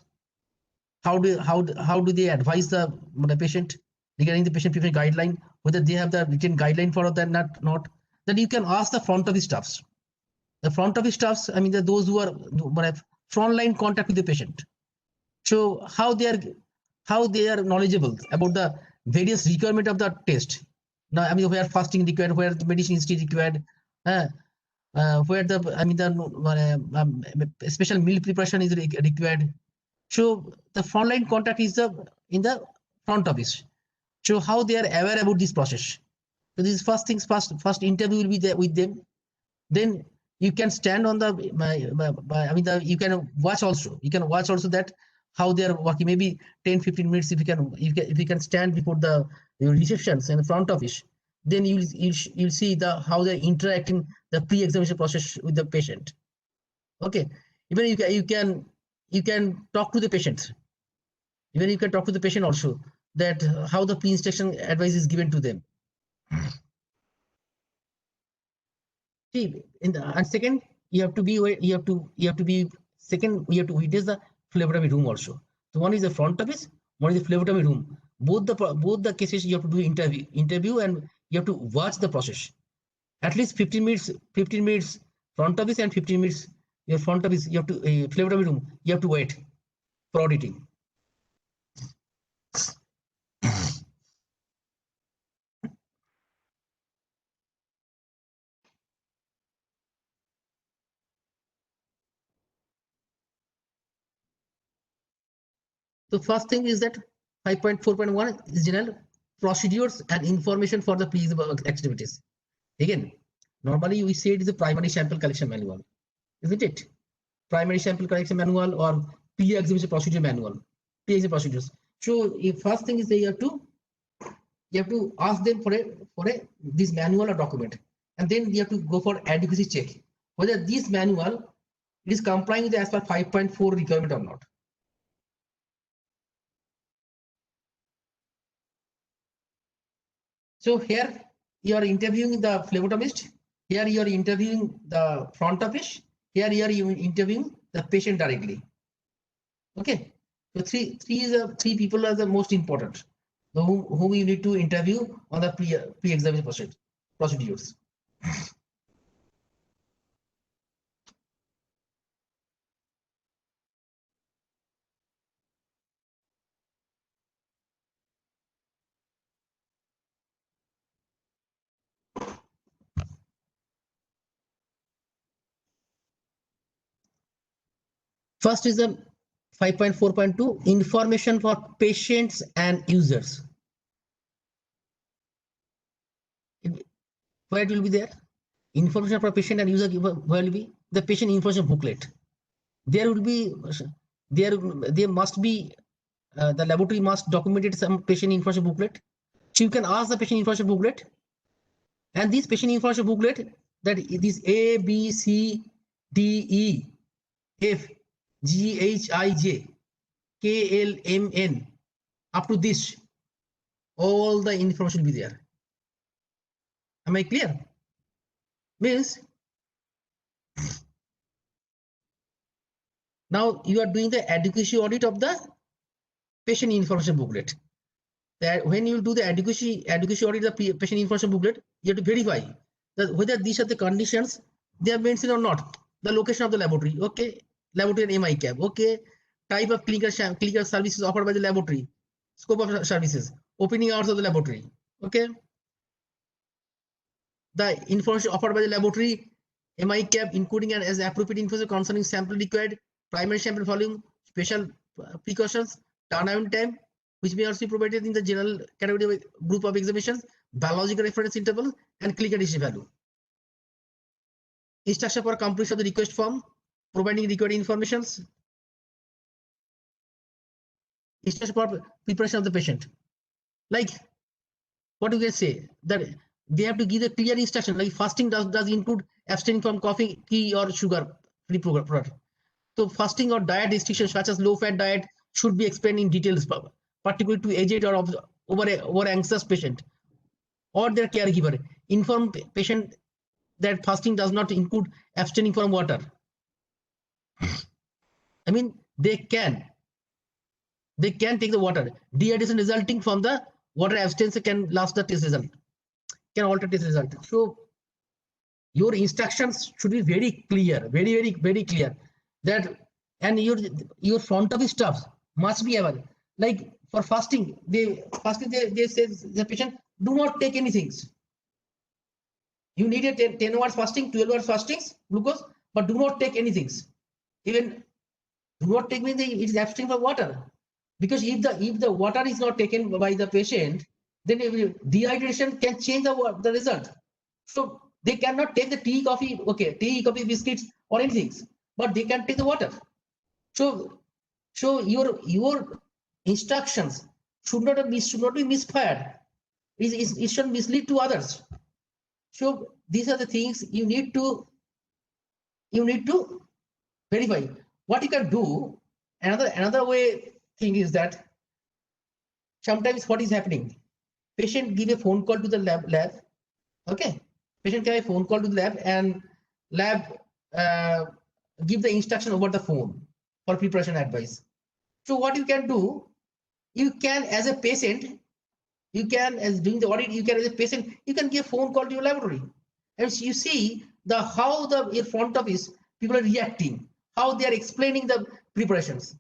S1: How do they advise the patient regarding the patient preparation guideline, whether they have the written guideline for that not? Then you can ask the front office staffs. The front office staffs, I mean, those who are frontline contact with the patient. So how they are knowledgeable about the various requirement of the test. Now, I mean, where fasting required, where the medicine is required, where the special meal preparation is required. So the frontline contact is in the front office. So how they are aware about this process. So this is first things first. First interview will be there with them. Then you can stand on the you can watch also. You can watch also that how they are working. Maybe 10-15 minutes if you can stand before the receptions and the front office. Then you'll see the how they're interacting the pre-examination process with the patient. Okay, even you can talk to the patient. Even you can talk to the patient also that how the pre-inspection advice is given to them. See, and second, you have to be second. You have to witness the phlebotomy room also. So one is the front office, one is the phlebotomy room. Both the cases you have to do interview, and you have to watch the process. At least 15 minutes, 15 minutes front office and 15 minutes your front office. You have to phlebotomy room. You have to wait for auditing. The first thing is that 5.4.1 is general procedures and information for the pre-exam activities. Again, normally we say it is a primary sample collection manual, isn't it? Primary sample collection manual or pre-examination procedure manual, pre-exam procedures. So first thing is that you have to ask them for a this manual or document, and then you have to go for adequacy check whether this manual is complying with as per 5.4 requirement or not. So here you are interviewing the phlebotomist. Here you are interviewing the front office. Here you are interviewing the patient directly. Okay. So three people are the most important, whom you need to interview on the pre-examination procedures. First is the 5.4.2 information for patients and users. Where it will be there? Information for patient and user where will be the patient information booklet. There will be there must be the laboratory must document some patient information booklet. So you can ask the patient information booklet, and this patient information booklet that this A B C D E F G H I J K L M N up to this, all the information will be there. Am I clear? Means now you are doing the adequacy audit of the patient information booklet. That when you do the adequacy audit of the patient information booklet, you have to verify that whether these are the conditions they are mentioned or not. The location of the laboratory, okay, laboratory and MICAP, okay, type of clinical services offered by the laboratory, scope of services, opening hours of the laboratory, okay, the information offered by the laboratory, MICAP, including and as appropriate information concerning sample required, primary sample volume, special precautions, turnaround time, which may also be provided in the general category group of examinations, biological reference interval, and clinical disease value. Instruction for completion of the request form, providing required informations. Instruction for preparation of the patient. Like what do they say? That they have to give a clear instruction, like fasting does include abstaining from coffee, tea, or sugar-free product. So fasting or diet restrictions such as low-fat diet should be explained in details, particularly to aged or over anxious patient or their caregiver. Inform patient that fasting does not include abstaining from water. I mean, they can take the water. Dehydration resulting from the water abstinence can last the test result, can alter test result. So your instructions should be very clear, very clear. That and your front office staff must be aware. Like for fasting, they say the patient do not take anything. You need a 10 hours fasting, 12 hours fastings, glucose, but do not take anything. Even do not take means it is abstaining from water. Because if the water is not taken by the patient, then dehydration can change the result. So they cannot take the tea, coffee, okay, tea, coffee, biscuits, or anything, but they can take the water. So your instructions should not be misfired. It should mislead to others. So these are the things you need to verify. What you can do, another way thing is that sometimes what is happening, patient give a phone call to the lab. Okay, patient give a phone call to the lab, and lab give the instruction over the phone for preparation advice. So what you can do, you can as a patient, you can as doing the audit, you can as a patient, you can give a phone call to your laboratory, and you see the how the in front office people are reacting, how they are explaining the preparations.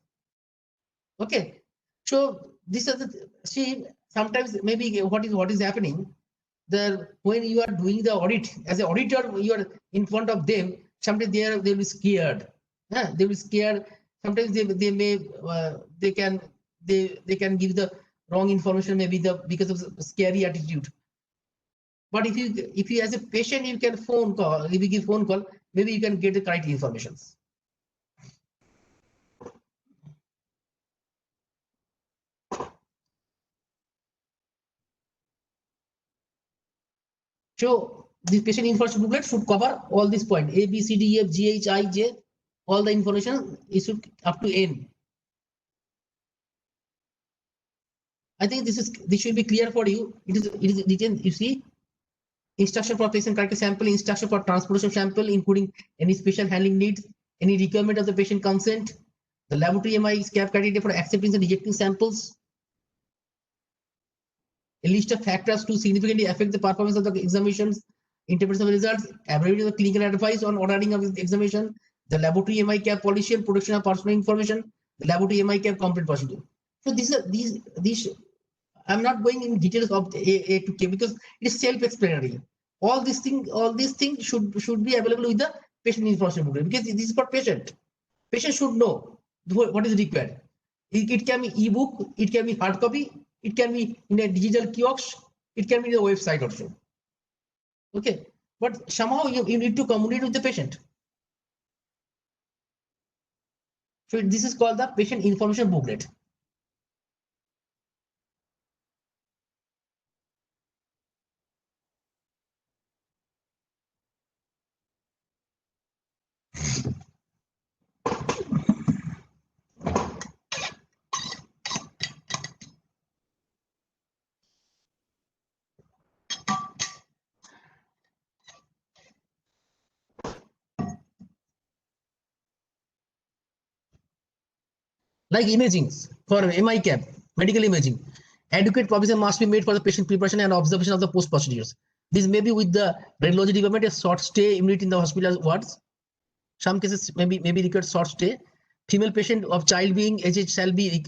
S1: Okay, so this is the see sometimes maybe what is happening, the when you are doing the audit as an auditor, you are in front of them, sometimes they'll be scared. They will be scared. Sometimes they may they can give the wrong information, maybe because of the scary attitude. But if you as a patient, you can phone call, if you give phone call, maybe you can get the correct information. So this patient information booklet should cover all these points: A, B, C, D, E, F, G, H, I, J. All the information is should up to N. I think this should be clear for you. It is detailed. You see, instruction for patient character sample, instruction for transportation sample, including any special handling needs, any requirement of the patient consent, the laboratory MI SCAP criteria for accepting and rejecting samples, a list of factors to significantly affect the performance of the examinations, interpretation of results, availability of clinical advice on ordering of the examination, the laboratory MI CAP policy and protection of personal information, the laboratory MI CAP complaint procedure. So these I'm not going in details of A to K because it is self-explanatory. All these things should be available with the patient information booklet, because this is for patient. Patient should know what is required. It can be ebook, it can be hard copy, it can be in a digital kiosk, it can be in a website also. Okay, but somehow you need to communicate with the patient. So this is called the patient information booklet. Like imaging for MI CAP, medical imaging, adequate provision must be made for the patient preparation and observation of the post procedures. This may be with the radiology department, a short stay unit in the hospital wards. Some cases maybe require short stay. Female patient of child being age shall be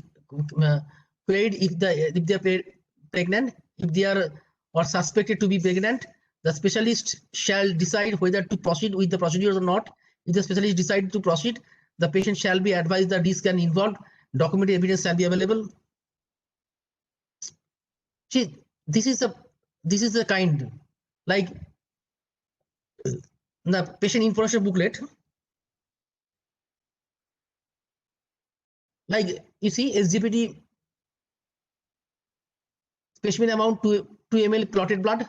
S1: queried if they are pregnant, if they are or suspected to be pregnant. The specialist shall decide whether to proceed with the procedures or not. If the specialist decides to proceed, the patient shall be advised that this can involve documented evidence shall be available. See, this is the kind, like the patient information booklet. Like you see, SGPT specimen amount 2 ml clotted blood,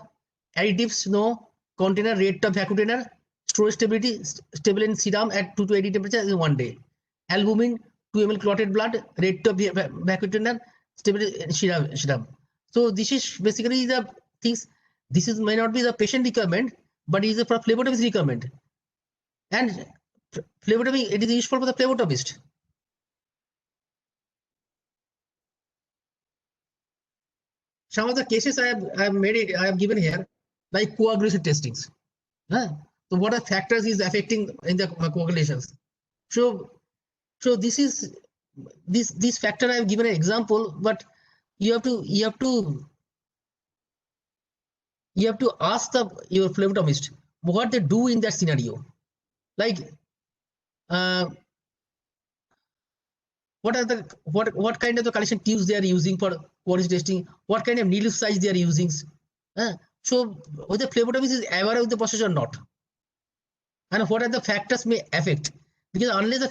S1: additives no, container, rate of vacuum, storage stability stable in serum at 2 to 80 temperature in 1 day. Albumin 2 ml clotted blood, rate of vacuum, stability in serum. So this is basically the things. This is may not be the patient requirement, but it is for phlebotomist requirement. And phlebotomy, it is useful for the phlebotomist. Some of the cases I have given here, like coagulation testings. So what are factors is affecting in the coagulations? So this is this factor I have given an example, but you have to you have to ask your phlebotomist what they do in that scenario. Like, what kind of the collection tubes they are using for quality testing, what kind of needle size they are using. So whether phlebotomist is aware of the process or not, and what are the factors may affect, because unless the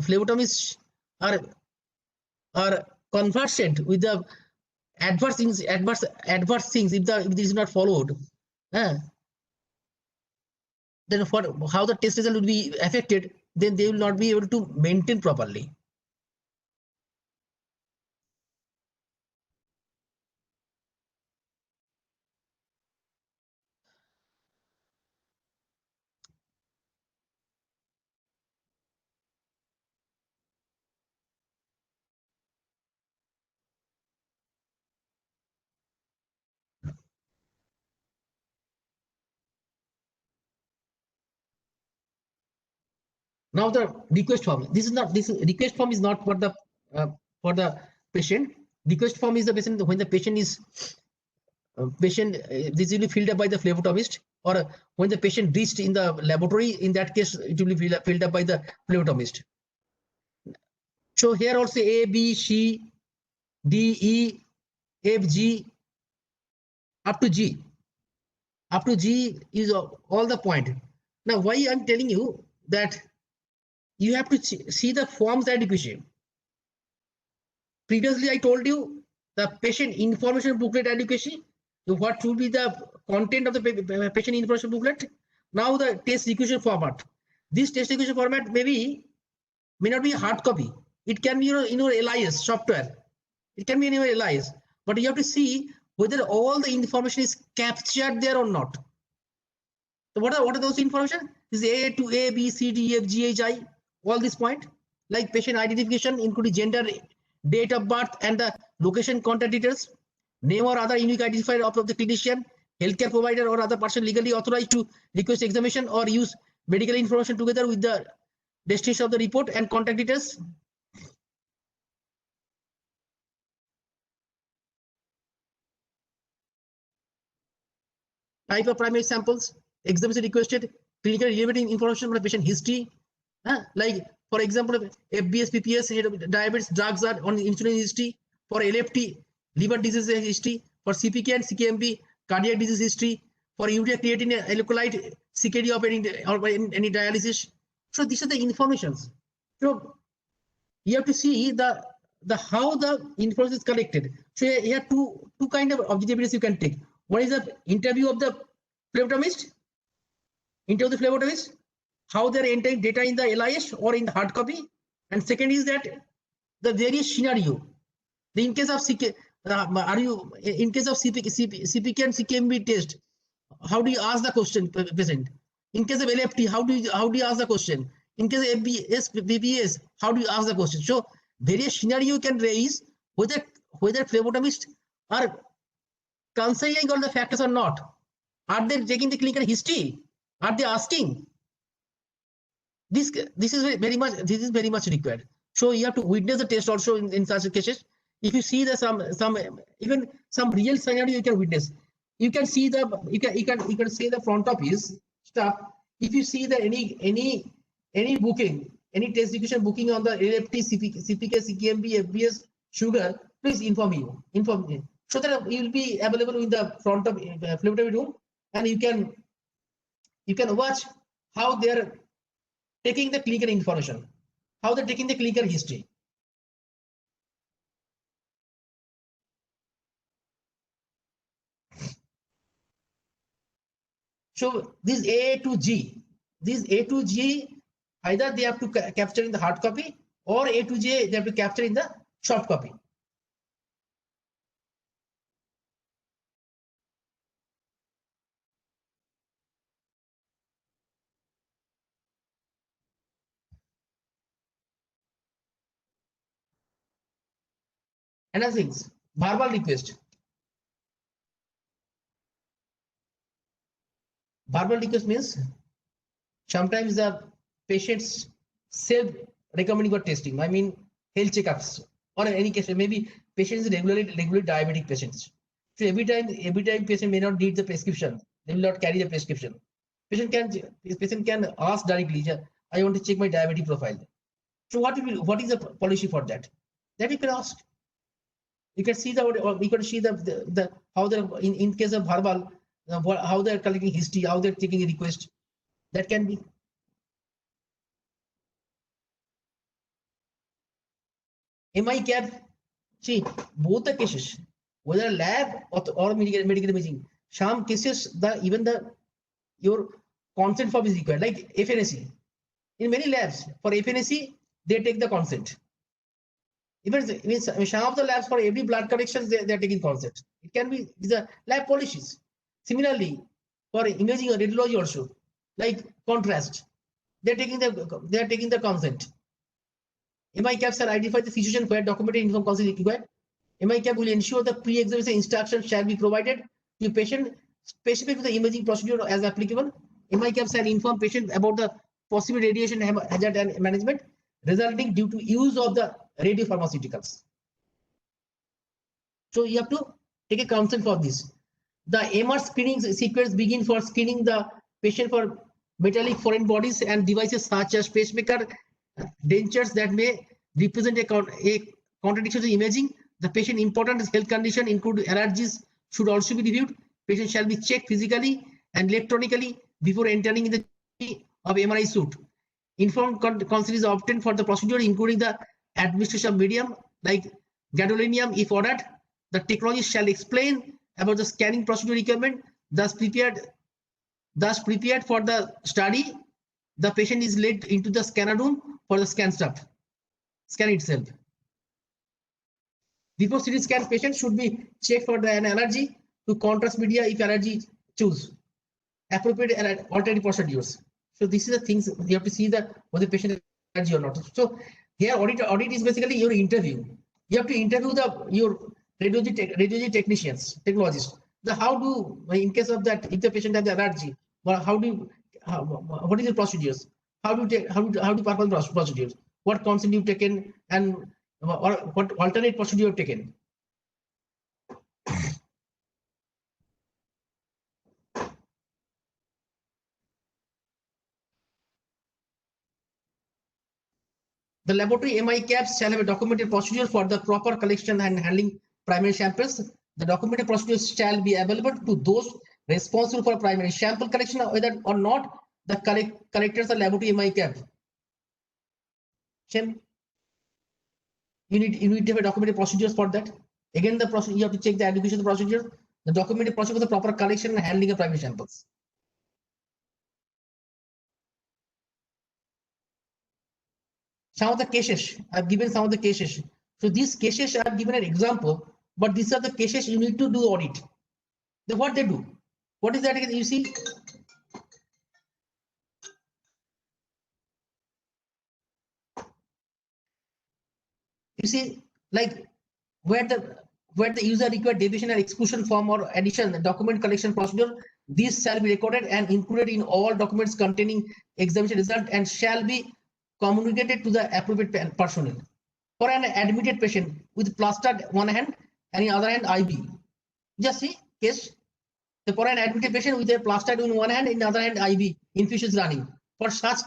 S1: phlebotomists are conversant with the adverse things, adverse things, if this is not followed, then how the test result will be affected, then they will not be able to maintain properly. Now the request form. This request form is not for the patient. Request form is the patient when the patient is this will be filled up by the phlebotomist, or when the patient reached in the laboratory. In that case, it will be filled up by the phlebotomist. So here also A, B, C, D, E, F, G, up to G. Up to G is all the point. Now, why I'm telling you that you have to see the forms adequacy. Previously, I told you the patient information booklet adequacy. So what should be the content of the patient information booklet? Now the test requisition format. This test requisition format may not be hard copy. It can be in your LIS software. It can be in your LIS, but you have to see whether all the information is captured there or not. So what are those information? Is A to A, B, C, D, F, G, H, I. All this point, like patient identification, including gender, date of birth, and the location, contact details, name or other unique identifier of the clinician, healthcare provider, or other person legally authorized to request examination or use medical information together with the destination of the report and contact details. Type of primary samples, examination requested, clinical relevant information from the patient history, like for example, FBS, PPS, diabetes, drugs are on insulin history. For LFT, liver disease history. For CPK and CKMB, cardiac disease history. For urea creatinine, electrolyte, CKD of any dialysis. So these are the informations. So you have to see the how the information is collected. So here are two kind of objectivities you can take. One is the interview of the phlebotomist, how they're entering data in the LIS or in the hard copy. And second is that the various scenario. In case of CPK and CKMB test, how do you ask the question present? In case of LFT, how do you ask the question? In case of FBS, PPS, how do you ask the question? So various scenario you can raise whether phlebotomists are considering all the factors or not. Are they taking the clinical history? Are they asking? This is very much required. So you have to witness the test also in such cases. If you see the even some real scenario you can witness. You can see you can see the front office stuff. If you see that any booking, any test execution booking on the LFT, CPK, CKMB, FBS, sugar, please inform me, so that you will be available in the front of phlebotomy room, and you can watch how they are taking the clinical information, how they're taking the clinical history. So this A to G, either they have to capture in the hard copy, or A to J they have to capture in the soft copy. Another things, verbal request. Verbal request means sometimes the patients self recommending for testing. I mean health checkups, or in any case maybe patients regularly diabetic patients. So every time patient may not need the prescription, they will not carry the prescription. Patient can ask directly, I want to check my diabetes profile. So what is the policy for that? That you can ask. You can see the how they in case of Bharbal, how they're collecting history, how they're taking a request. That can be. MI-CAP, see both the cases, whether lab or medical imaging, some cases your consent form is required, like FNAC. In many labs for FNAC, they take the consent. Even some of the labs for every blood collection they are taking consent. It can be the lab policies. Similarly, for imaging or radiology also, like contrast, they are taking the consent. MI-CAP shall identify the situation where documented informed consent is required. MI-CAP will ensure the pre-examination instructions shall be provided to patient specific to the imaging procedure as applicable. MI-CAP shall inform patient about the possible radiation hazard and management resulting due to use of the radiopharmaceuticals. So you have to take a consent for this. The MR screening sequence begin for screening the patient for metallic foreign bodies and devices such as pacemaker, dentures that may represent a contradiction to imaging. The patient important health condition include allergies should also be reviewed. Patient shall be checked physically and electronically before entering in the of MRI suite. Informed consent is obtained for the procedure, including the administration of medium like gadolinium if ordered. The technologist shall explain about the scanning procedure requirement, thus prepared for the study. The patient is led into the scanner room for the scan itself. Before CT scan, patient should be checked for an allergy to contrast media if allergy choose. Appropriate alternative procedures. So this is the things you have to see whether the patient has allergy or not. So here audit is basically your interview. You have to interview your radiology technologists. In case of that, if the patient has allergy, well, what is the procedures? How do you perform the procedures? What consent you've taken and what alternate procedure you've taken? The laboratory MI-CAPs shall have a documented procedure for the proper collection and handling primary samples. The documented procedures shall be available to those responsible for primary sample collection, whether or not the collectors are laboratory MI-CAP. You need to have a documented procedures for that. Again, the procedure you have to check the education of the procedure, the documented procedure for the proper collection and handling of primary samples. Some of the cases, I've given some of the cases. So these cases I've given an example, but these are the cases you need to do audit. Then what they do? What is that? You see, like where the user required deviation and exclusion form or addition, the document collection procedure, these shall be recorded and included in all documents containing examination result and shall be communicated to the appropriate personnel. For an admitted patient with plaster one hand and in other hand IV, just see case. For an admitted patient with a plaster in one hand, in the other hand IV, infusion is running. For such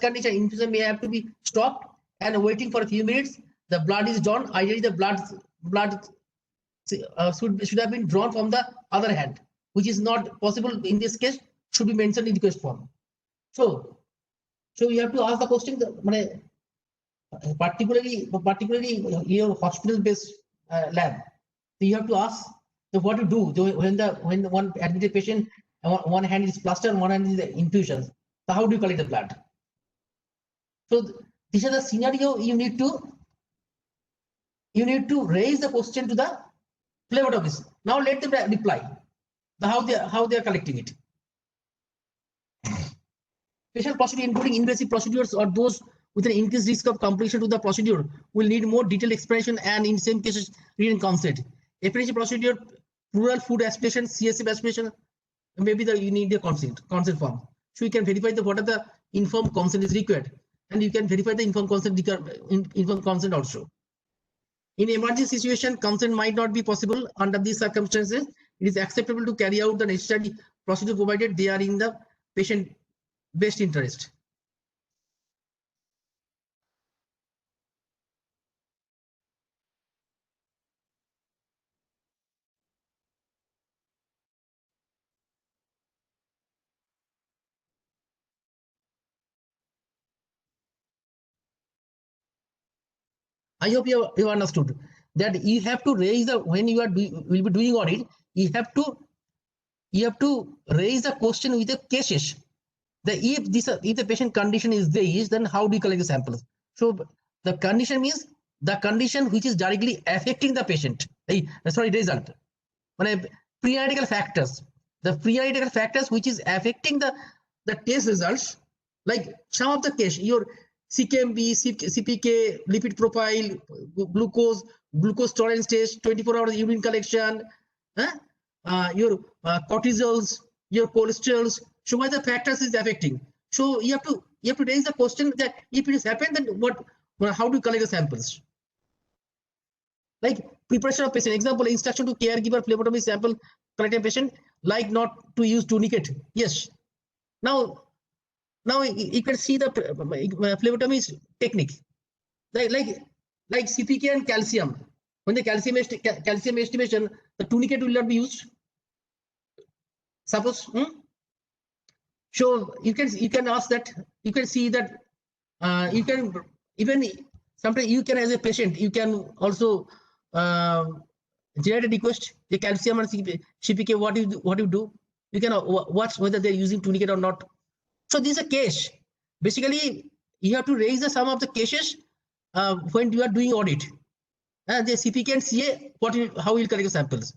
S1: condition, infusion may have to be stopped and waiting for a few minutes. The blood is drawn. Ideally, the blood should have been drawn from the other hand, which is not possible in this case. Should be mentioned in the request form. So you have to ask the question, particularly your hospital-based lab. So you have to ask what to do when one admitted patient, one hand is plaster and one hand is the infusion. So how do you collect the blood? So this is the scenario you need to raise the question to the phlebotomist office. Now let them reply how they are collecting it. Special procedure including invasive procedures or those with an increased risk of complication to the procedure will need more detailed explanation and in some cases written consent. FNAC procedure, plural food aspiration, CSF aspiration, maybe you need the consent form. So you can verify what are the informed consent is required, and you can verify the informed consent also. In emergency situation, consent might not be possible. Under these circumstances, it is acceptable to carry out the necessary procedure provided they are in the patient best interest. I hope you understood that you have to raise the, when you are will be doing audit, you have to raise the question with the cases. If the patient condition is this, then how do you collect the samples? So the condition means the condition which is directly affecting the patient. Sorry, result. Pre-analytical factors. The pre-analytical factors which is affecting the test results, like some of the case, your CKMB, CPK, lipid profile, glucose tolerance test, 24 hours urine collection, your cortisols, your cholesterols. So what the factors is affecting. So you have to raise the question that if it has happened, then how do you collect the samples? Like preparation of patient. Example, instruction to caregiver phlebotomy sample collected patient, like not to use tourniquet. Yes. Now you can see the phlebotomy technique. Like CPK and calcium. When the calcium estimation, the tourniquet will not be used. Suppose. So you can ask that. You can see that. You can even sometimes you can, as a patient, you can also generate a request, the calcium and CPK, what you do. You can watch whether they're using tourniquet or not. So this is a case. Basically, you have to raise the sum of the cases when you are doing audit. And the CPK and CA, how you collect the samples.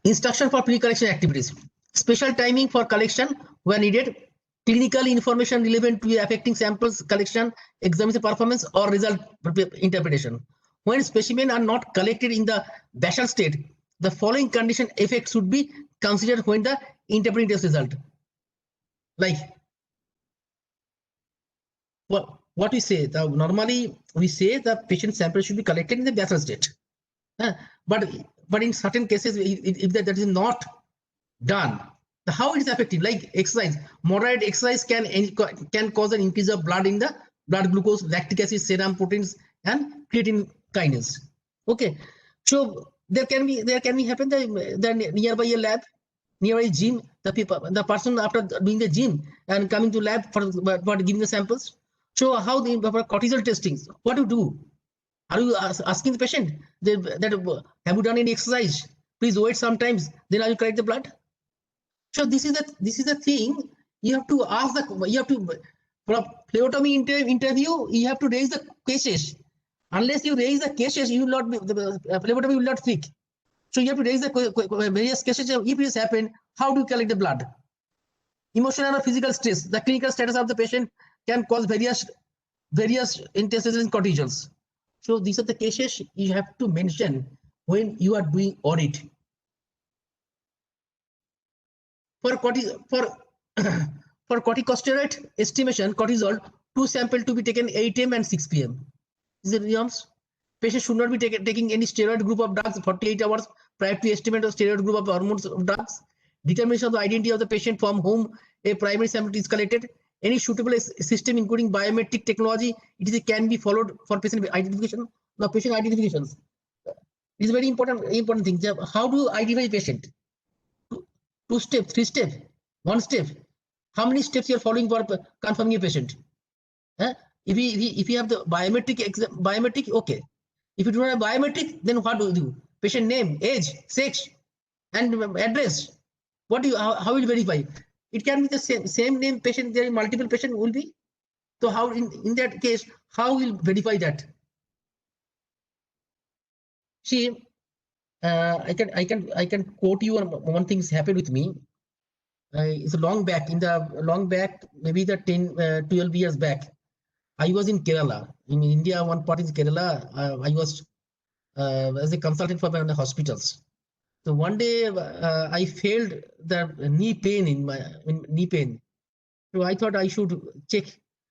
S1: Instruction for pre-collection activities. Special timing for collection where needed. Clinical information relevant to affecting samples collection, examination performance, or result interpretation. When specimens are not collected in the basal state, the following condition effects should be considered when the interpreting test result. Like what we say, normally we say the patient sample should be collected in the basal state. But in certain cases, if that is not done, how it is effective? Like exercise, moderate exercise can cause an increase of blood in the blood glucose, lactic acid, serum proteins, and creatine kinase. Okay, so there can be happen that nearby a lab, nearby gym, the person after doing the gym and coming to lab for giving the samples. So how the cortisol testing? What to do? Are you asking the patient that have you done any exercise? Please wait sometimes. Then I will collect the blood. So this is the thing you have to ask for a phlebotomy interview. You have to raise the cases. Unless you raise the cases, you will not be, the phlebotomy will not fit. So you have to raise the various cases. If it has happened, how do you collect the blood? Emotional or physical stress. The clinical status of the patient can cause various intensities in cortisols. So these are the cases you have to mention when you are doing audit. For corticosteroid estimation, cortisol, 2 samples to be taken 8 AM and 6 PM. Is it norms? Patient should not be taking any steroid group of drugs 48 hours prior to estimate of steroid group of hormones of drugs. Determination of the identity of the patient from whom a primary sample is collected. Any suitable system, including biometric technology, can be followed for patient identification. Now, patient identifications is very important thing. How do you identify patient? 2 step, 3 step, 1 step. How many steps you are following for confirming a patient? If you have the biometric, okay. If you don't have biometric, then what do you do? Patient name, age, sex, and address. How will you verify? It can be the same name patient. There are multiple patient will be. So how in that case, how will verify that? See, I can quote you one thing's happened with me. It's a long back, maybe the 12 years back. I was in Kerala, in India. One part is Kerala. I was as a consultant for the hospitals. So one day I felt the knee pain knee pain. So I thought I should check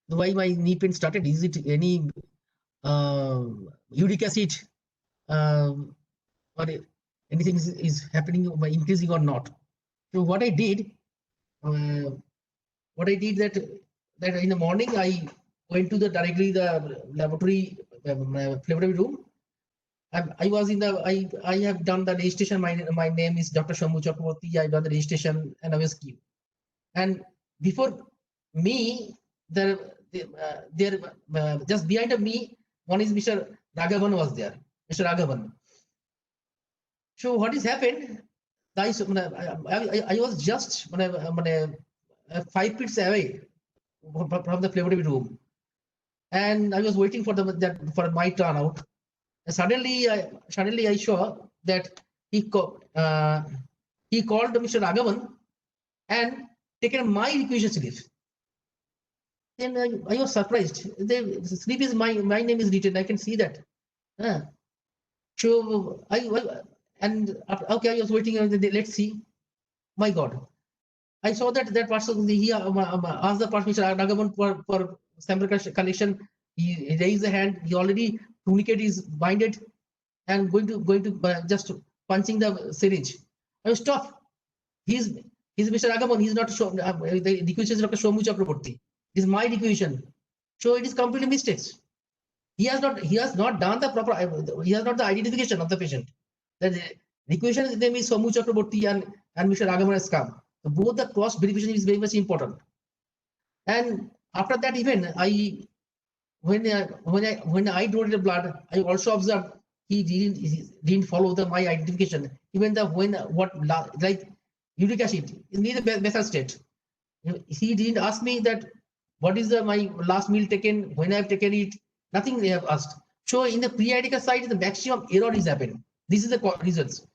S1: why my knee pain started. Is it any uric acid or anything is happening by increasing or not? So what I did that in the morning I went to directly the laboratory phlebotomy room. I was in the I have done the registration. My name is Dr. Shambhu Chakraborty. I done the registration and I was queue. And before me, there just behind of me, one is Mr. Raghavan was there. Mr. Raghavan. So what has happened? I was just 5 feet away from the phlebotomy room, and I was waiting for for my turn out. And suddenly I saw that he called Mr. Raghavan and taken my requisition slip. Then I was surprised. The slip is my name is written. I can see that. So I was waiting. Let's see. My God, I saw that person. He asked the person, Mr. Raghavan, for sample collection. He raised the hand. He already tourniquet is binded and going to just punching the syringe. I was stop. He's Mr. Raghavan. He's not the requisition is Dr. Shambhu Chakraborty. This is my requisition. So it is completely mistakes. He has not done the proper. He has not the identification of the patient. The requisition name is Shambhu Chakraborty and Mr. Raghavan has come. So both the cross verification is very much important. And after that event, when I donated the blood, I also observed he didn't follow my identification. Even like uric acid is near the basal state. He didn't ask me that what is my last meal taken, when I have taken it. Nothing they have asked. So in the pre-IDCA side, the maximum error is happening. This is the reasons.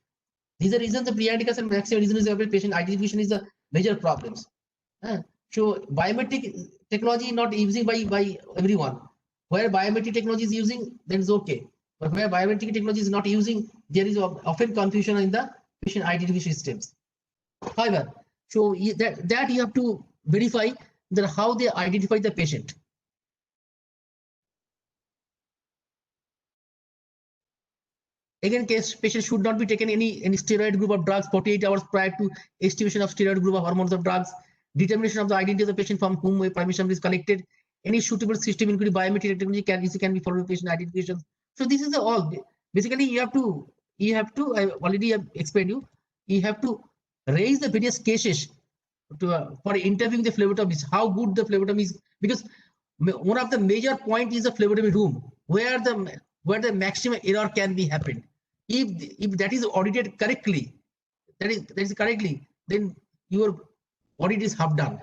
S1: These are reasons the pre-IDCA and maximum reasons of patient identification is the major problems. So biometric technology not using by everyone. Where biometric technology is using, then it's okay. But where biometric technology is not using, there is often confusion in the patient identification systems. However, so that you have to verify that how they identify the patient. Again, patient should not be taken any steroid group of drugs 48 hours prior to estimation of steroid group of hormones of drugs. Determination of the identity of the patient from whom a primary sample is collected. Any suitable system, including biometric technology, can be followed patient identification. So this is all. Basically, you have to. I already have explained you. You have to raise the various cases for interviewing the phlebotomist. How good the phlebotomy is, because one of the major point is the phlebotomy room, where the maximum error can be happened. If that is audited correctly, that is correctly, then your audit is half done.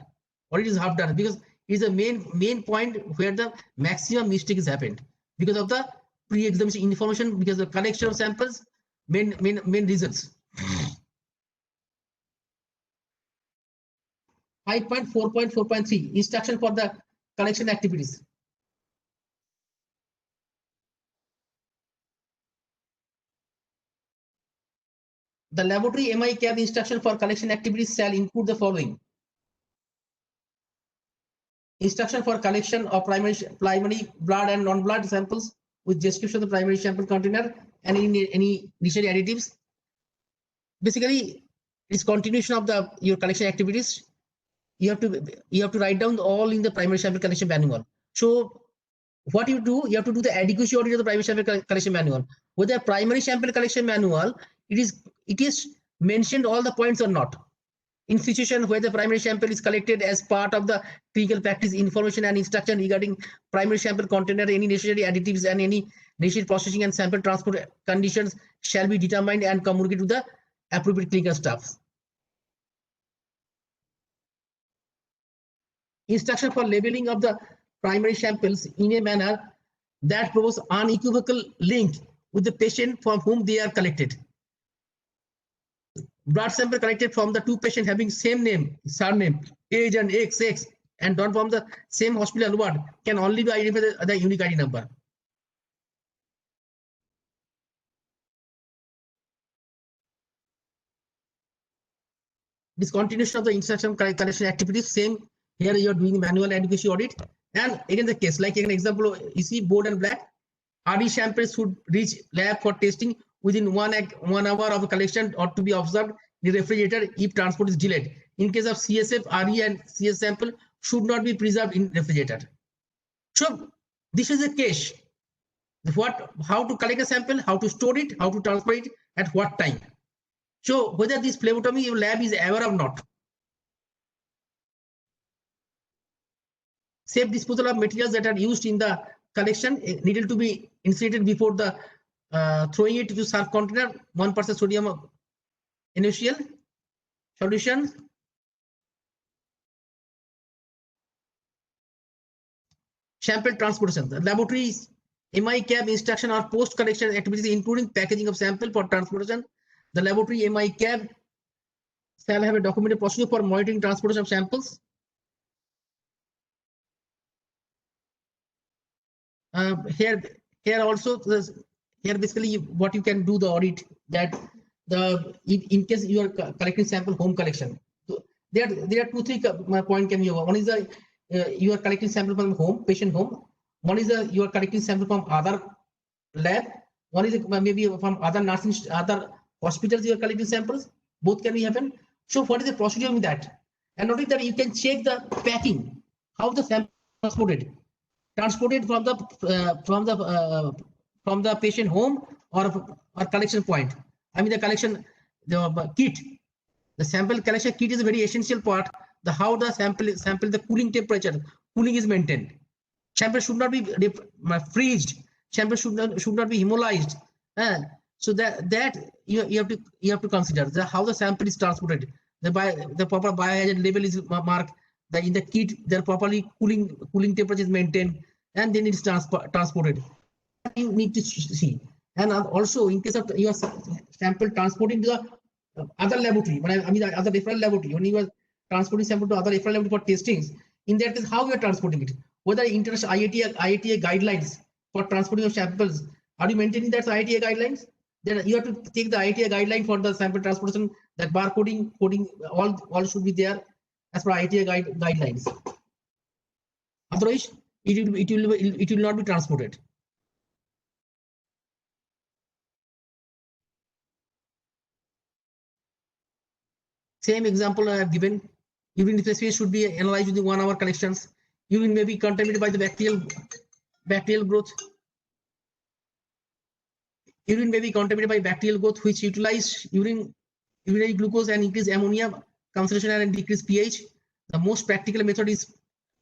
S1: Audit is half done because it's the main point where the maximum mistake is happened because of the pre-examination information, because the collection of samples, main results. 5.4.4.3 instruction for the collection activities. The laboratory MI-CAB instruction for collection activities shall include the following. Instruction for collection of primary blood and non-blood samples with description of the primary sample container and any necessary additives. Basically, it's continuation of your collection activities. You have to write down all in the primary sample collection manual. So what you do, you have to do the adequacy audit of the primary sample collection manual. With the primary sample collection manual, it is mentioned all the points or not. In situation where the primary sample is collected as part of the clinical practice, information and instruction regarding primary sample container, any necessary additives and any necessary processing and sample transport conditions shall be determined and communicated to the appropriate clinical staff. Instruction for labeling of the primary samples in a manner that provides unequivocal link with the patient from whom they are collected. blood sample collected from the two patients having same name, surname, age, and sex, and done from the same hospital ward can only be identified by the unique ID number. Discontinuation of the instruction collection activities, same here you are doing manual adequacy audit. And again the case, like an example, you see bold and black, RD samples should reach lab for testing within 1 hour of the collection or to be observed in the refrigerator if transport is delayed. In case of CSF, RE and CS sample should not be preserved in refrigerator. So this is a case. How to collect a sample, how to store it, how to transfer it, at what time. So whether this phlebotomy your lab is aware or not. Safe disposal of materials that are used in the collection needed to be incinerated before the throwing it to surf container. 1% sodium initial solution. Sample transportation. The laboratories MI-CAB instruction or post-collection activities including packaging of sample for transportation. The laboratory MI-CAB shall have a documented procedure for monitoring transportation of samples. Here also, here basically what you can do the audit, that in case you are collecting sample home collection. So there are 2-3 points can be over. One is you are collecting sample from home, patient home. One is you are collecting sample from other lab. One is maybe from other nursing, other hospitals you are collecting samples. Both can be happen. So what is the procedure in that? And notice that you can check the packing, how the sample transported from the patient home or collection point. I mean the collection, the kit, the sample collection kit is a very essential part. The how the sample the cooling temperature, cooling is maintained. Sample should not be freezed. Sample should not be hemolyzed. So that you have to consider how the sample is transported. The proper biohazard label is marked. In the kit, their properly cooling temperature is maintained, and then it is transported. You need to see. And also in case of your sample transporting to the other laboratory, I mean the other referral laboratory, when you are transporting sample to other referral laboratory for testings, in that case how you are transporting it, whether international IATA guidelines for transporting of samples, are you maintaining that IATA guidelines? Then you have to take the IATA guideline for the sample transportation, that barcoding, coding, all should be there as per IATA guidelines. Otherwise, it will not be transported. Same example I have given. Urine phase should be analyzed within 1 hour collections. Urine may be contaminated by the bacterial growth. Urine may be contaminated by bacterial growth, which utilize urinary glucose and increase ammonia concentration and decrease pH. The most practical method is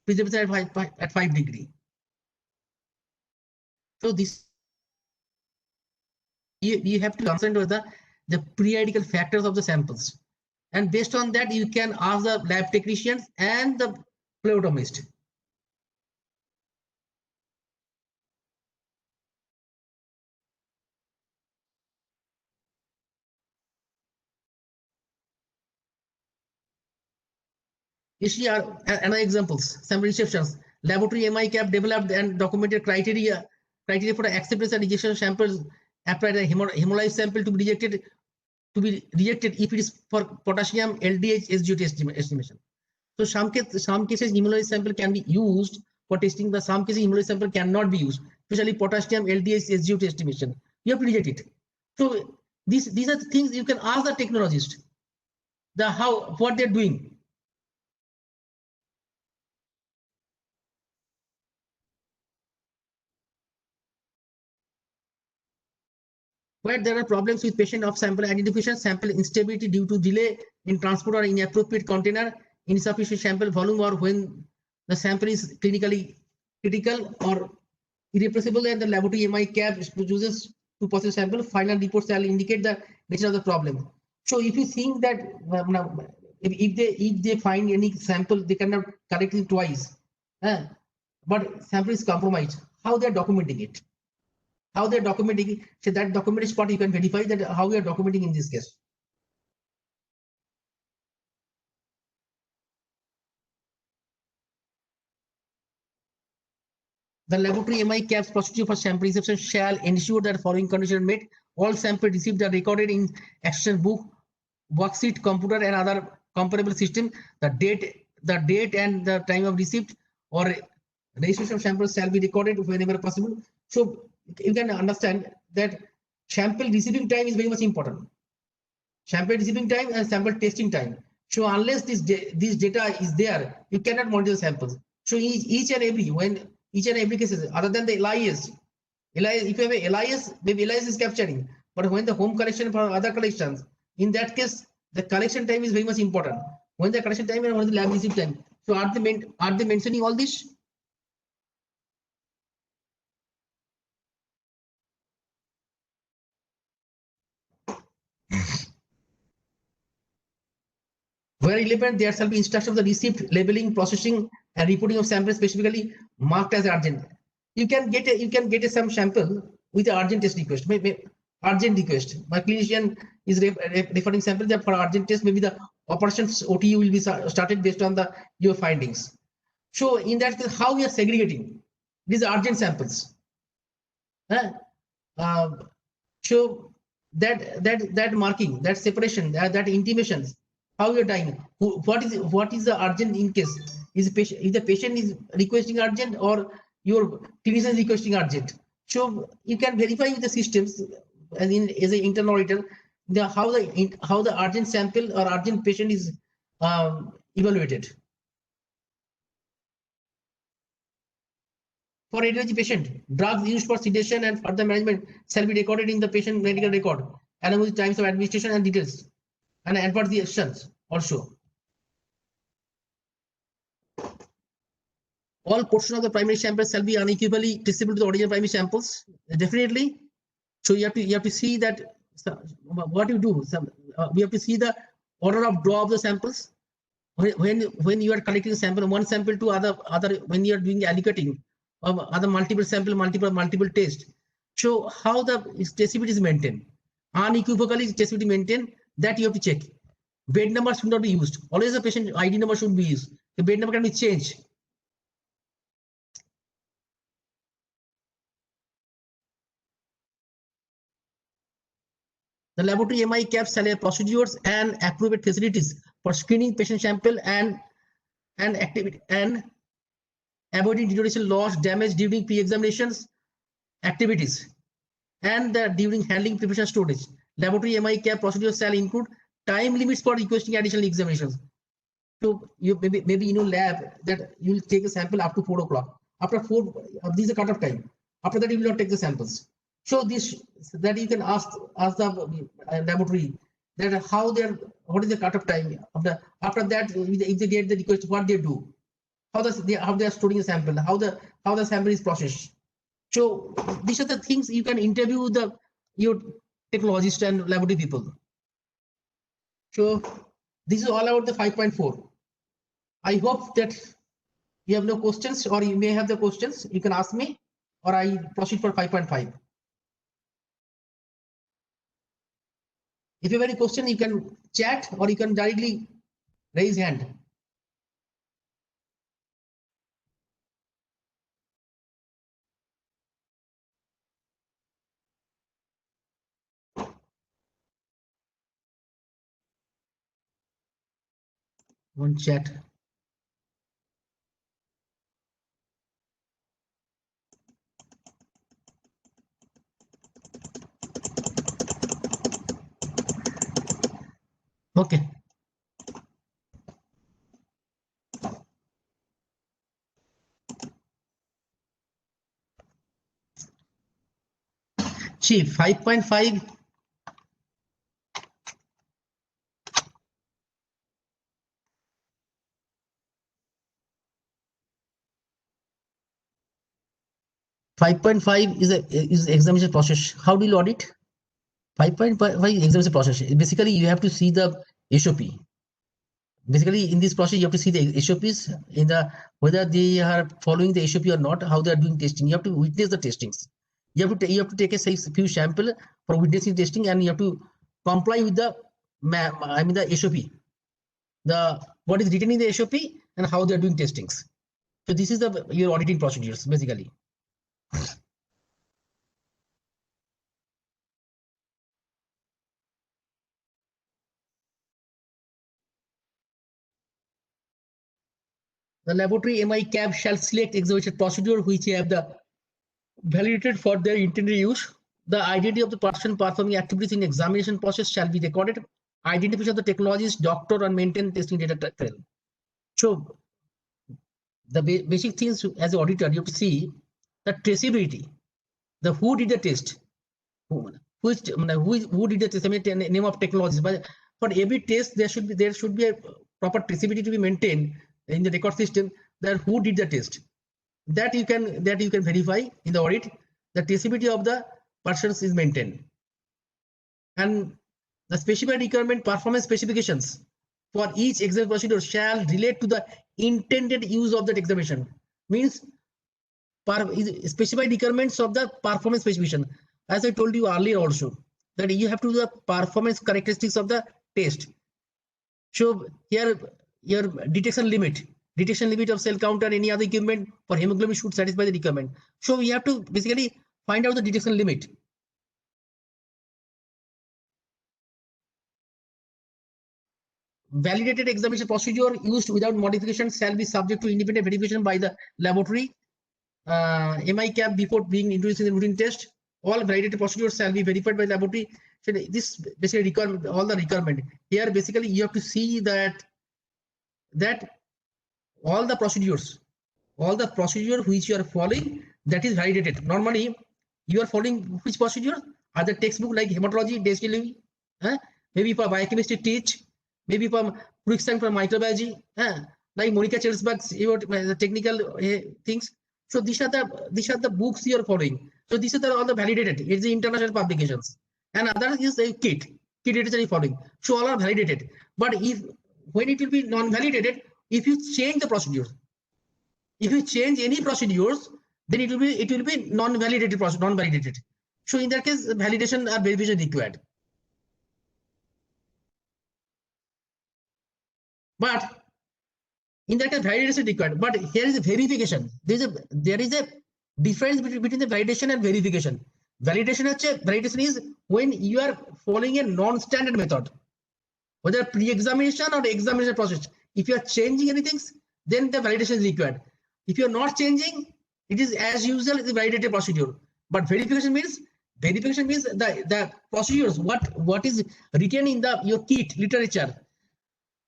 S1: preservation at 5 degrees. So this you have to consider with the periodical factors of the samples, and based on that you can ask the lab technicians and the phlebotomist. You see another examples, sample receptions. Laboratory MI-CAB developed and documented criteria for the acceptance and rejection of samples applied a hemolyzed sample to be rejected if it is for potassium LDH SGOT estimation. So some cases hemolyzed sample can be used for testing, but some cases hemolyzed sample cannot be used, especially potassium LDH SGOT estimation. You have to reject it. So these are the things you can ask the technologist, what they're doing. Where there are problems with patient of sample identification, sample instability due to delay in transport or inappropriate container, insufficient sample volume, or when the sample is clinically critical or irrepressible, and the laboratory MI-CAB produces 2% sample, final reports shall indicate the nature of the problem. So if you think that if they find any sample, they cannot collect it twice, but sample is compromised, how they are documenting it? How they're documenting, so that documentation part you can verify that how we are documenting in this case. The laboratory MI CAPS procedure for sample reception shall ensure that the following conditions are met. All samples received are recorded in extraction book, worksheet, computer, and other comparable system. The date and the time of receipt or registration of samples shall be recorded whenever possible. So you can understand that sample receiving time is very much important. Sample receiving time and sample testing time. So unless this data is there, you cannot monitor the samples. So each and every cases, other than the LIS, if you have a LIS, maybe LIS is capturing. But when the home collection for other collections, in that case, the collection time is very much important. When the collection time and when the lab receive time. So are they mentioning all this? Where relevant, there shall be instruction of the receipt, labeling, processing, and reporting of samples specifically marked as urgent. You can get some sample with the urgent test request. Maybe urgent request. My clinician is referring sample that for urgent test. Maybe the operations OTU will be started based on your findings. So in that case, how we are segregating these urgent samples? So that marking, that separation, that intimations, how you're dying, what is the urgent in case? Is the patient is requesting urgent or your clinician is requesting urgent? So you can verify with the systems as an internal auditor how the urgent sample or urgent patient is evaluated. For radiology patient, drugs used for sedation and further management shall be recorded in the patient medical record, along with times of administration and details, and adverse reactions also. All portion of the primary samples shall be unequivocally traceable to the original primary samples. Definitely. So you have to see that what you do. We have to see the order of draw of the samples. When you are collecting a sample, one sample to other when you are doing allocating of other multiple sample, multiple test. So how the traceability is maintained, unequivocally traceability maintained, that you have to check. Bed number should not be used. Always the patient ID number should be used. The bed number can be changed. The laboratory MI CAPS shall have procedures and appropriate facilities for screening patient sample and activity and avoiding deterioration, loss, damage during pre-examinations activities and during handling, preparation, storage. Laboratory MI CAP procedures shall include time limits for requesting additional examinations. So you maybe lab that you will take a sample up to 4 o'clock. After 4, this is a cutoff time. After that, you will not take the samples. So that you can ask the laboratory that what is the cutoff time after that, if they get the request, what they do, how they are storing the sample, how the sample is processed. So these are the things you can interview your technologist and laboratory people. So this is all about the 5.4. I hope that you have no questions, or you may have the questions. You can ask me, or I proceed for 5.5. If you have any question, you can chat or you can directly raise hand. On chat. Okay. See, 5.5. is examination process. How do you audit? 5.5 examination process. Basically, you have to see the SOP. Basically, in this process, you have to see the SOPs whether they are following the SOP or not, how they are doing testing. You have to witness the testings. You have to take a few sample for witnessing testing, and you have to comply with the SOP. What is written in the SOP and how they are doing testings. So this is your auditing procedures basically. the laboratory MI-CAB shall select examination procedure which have the validated for their intended use. The identity of the person performing activities in examination process shall be recorded. Identification of the technologist, doctor, and maintain testing data trail. So the basic things as an auditor, you have to see the traceability, the who did the test, who did the test, I mean, name of technologies. But for every test, there should be a proper traceability to be maintained in the record system. That who did the test, that you can verify in the audit. The traceability of the persons is maintained, and the specified requirement performance specifications for each exam procedure shall relate to the intended use of that examination. Means specified requirements of the performance specification. As I told you earlier also, that you have to do the performance characteristics of the test. So here your detection limit of cell count or any other equipment for hemoglobin should satisfy the requirement. So we have to basically find out the detection limit. Validated examination procedure used without modification shall be subject to independent verification by the laboratory MI-CAB before being introduced in the routine test. All validated procedures shall be verified by the laboratory. So this basically requirement, all the requirement. Here basically you have to see that all the procedure which you are following, that is validated. Normally you are following which procedure? Other textbook like hematology, density, maybe for biochemistry teach, maybe for Quicksand for microbiology, like Monica Chelsberg's the technical things. So these are the books you are following. So these are all the validated. It's the international publications, and other is the kit literature is following. So all are validated. But when it will be non-validated, if you change the procedure, if you change any procedures, then it will be non-validated process, non-validated. So in that case, validation or verification required. But in that case, validation is required. But here is a verification. There is a difference between the validation and verification. Validation is when you are following a non-standard method, whether pre-examination or examination process. If you are changing anything, then the validation is required. If you are not changing, it is as usual, the validated procedure. But verification means the procedures, what is written in your kit literature,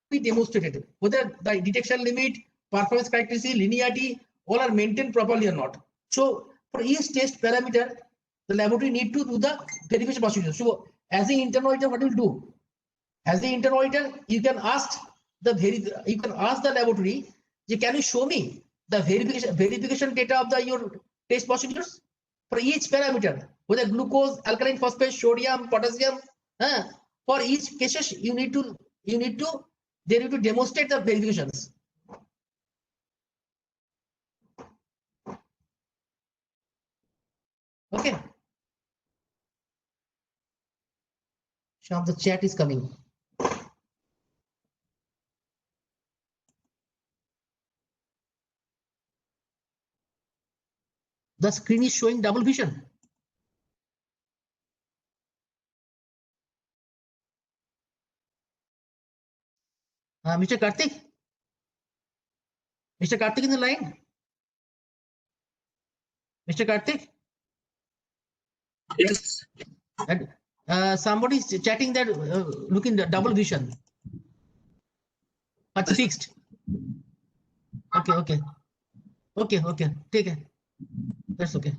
S1: be demonstrated, whether the detection limit, performance characteristics, linearity, all are maintained properly or not. So for each test parameter, the laboratory need to do the verification procedure. So as the internal auditor, what will do? As the internal auditor, you can ask the laboratory, can you show me the verification data of your test procedures for each parameter, whether glucose, alkaline phosphate, sodium, potassium. For each cases, they need to demonstrate the verifications. Okay. Sham, the chat is coming. The screen is showing double vision. Mr. Karthik? Mr. Karthik in the line? Mr. Karthik?
S2: Yes.
S1: And somebody is chatting that looking at double vision. That's fixed. Okay. Take it. That's okay.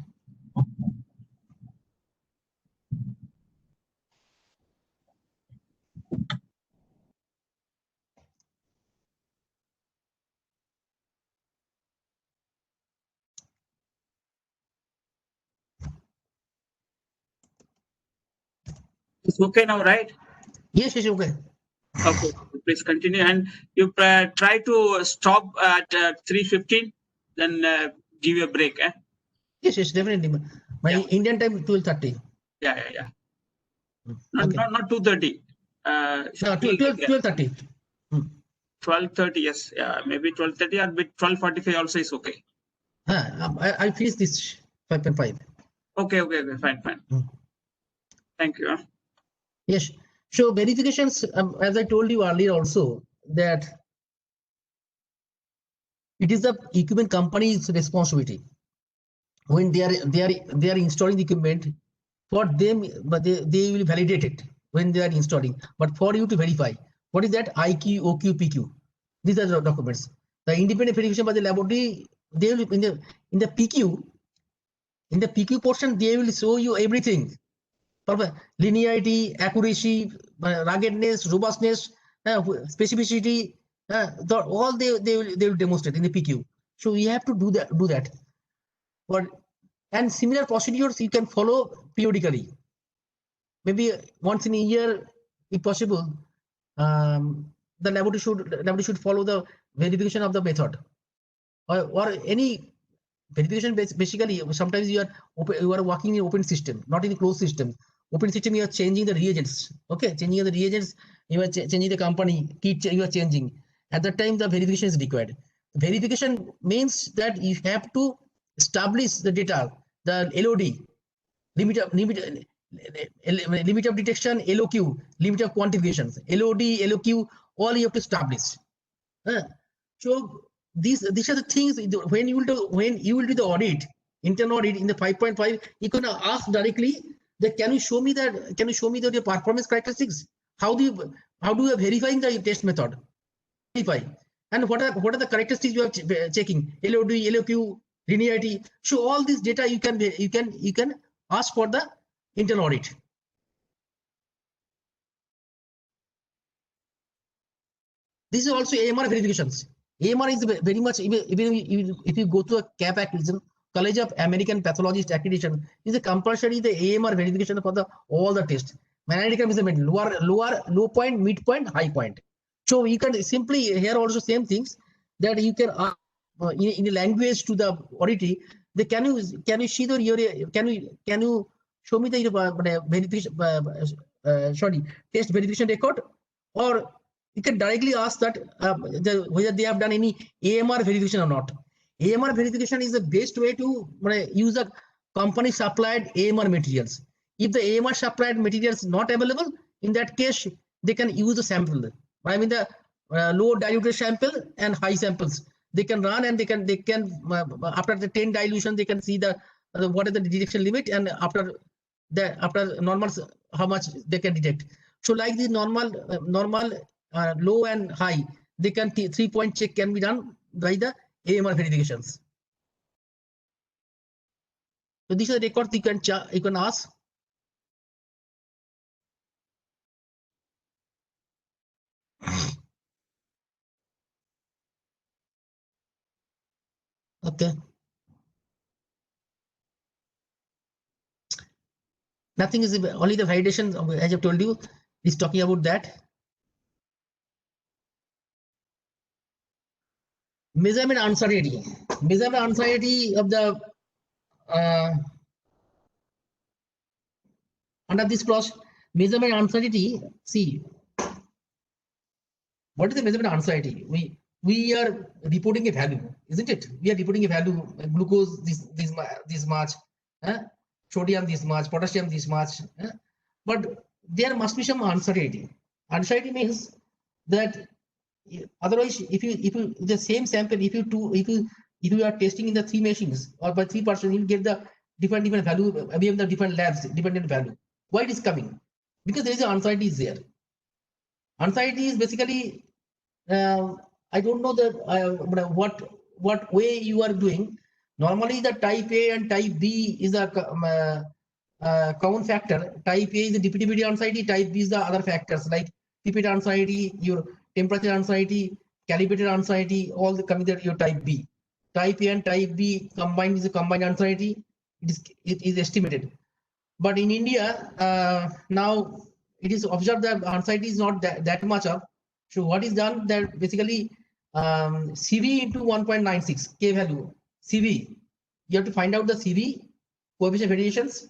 S2: It's okay now, right?
S1: Yes, okay.
S2: Okay, please continue, and you try to stop at 3:15, then give you a break.
S1: Yes, definitely. My Indian time 12:30.
S2: Yeah.
S1: Okay.
S2: Not 2:30.
S1: No, 12:30.
S2: 12:30, yes. Yeah, maybe 12:30 or 12:45 also is okay.
S1: I finish this 5.5.
S2: Okay, fine. Thank you.
S1: Yes. So verifications, as I told you earlier also, that It is the equipment company's responsibility when they are installing the equipment. For them, but they will validate it when they are installing. But for you to verify, what is that? IQ, OQ, PQ. These are the documents. The independent verification by the laboratory, they will in the PQ. In the PQ portion, they will show you everything. Linearity, accuracy, ruggedness, robustness, specificity, all they will demonstrate in the PQ. So you have to do that. But and similar procedures you can follow periodically. Maybe once in a year, if possible, the laboratory should follow the verification of the method, or any verification. Basically, sometimes you are working in open system, not in closed system. Open system, you are changing the reagents. Okay, changing the reagents, you are changing the company kit, you are changing. At that time, the verification is required. Verification means that you have to establish the data, the LOD, limit of detection, LOQ, limit of quantifications, LOD, LOQ, all you have to establish. So these are the things. When you will do the audit, internal audit in the 5.5, you can ask directly that can you show me the performance characteristics? How do you verifying the test method? Verify. And what are the characteristics you are checking? LOD, LOQ, linearity. So all this data you can ask for the internal audit. This is also AMR verifications. AMR is very much, even if you go to a CAP acquisition, College of American Pathologists accreditation, is a compulsory the AMR verification for all the tests. Analytical measurement, low point, mid point, high point. So you can simply here also same things that you can in a language to the auditee. Can you see the can you show me the verification test verification record, or you can directly ask that whether they have done any AMR verification or not. AMR verification is the best way to use the company supplied AMR materials. If the AMR supplied materials not available, in that case they can use the sample. I mean the low diluted sample and high samples. They can run and they can after the 10 dilution they can see the what is the detection limit, and after normal how much they can detect. So like the normal low and high, they can 3-point check can be done by the AMR verifications. So these are the records you can ask. Okay. Nothing is only the validation, as I've told you, is talking about that. Measurement uncertainty. Measurement uncertainty of the under this clause, measurement uncertainty. See, what is the measurement uncertainty? We are reporting a value, isn't it? We are reporting a value: glucose this much, sodium this much, potassium this much. But there must be some uncertainty. Uncertainty means that otherwise, if you the same sample, if you are testing in the 3 machines or by 3 persons, you will get the different value. We have the different labs, different value. Why it is coming? Because there is an uncertainty is there. Uncertainty is basically I don't know what way you are doing. Normally, the type A and type B is a common factor. Type A is the dependability uncertainty. Type B is the other factors like pipette uncertainty, your temperature uncertainty, calibrated uncertainty, all the coming that your type B. Type A and type B combined is a combined uncertainty. It is estimated. But in India, now it is observed that uncertainty is not that much of. So what is done that basically CV into 1.96 K value. CV, you have to find out the CV coefficient variations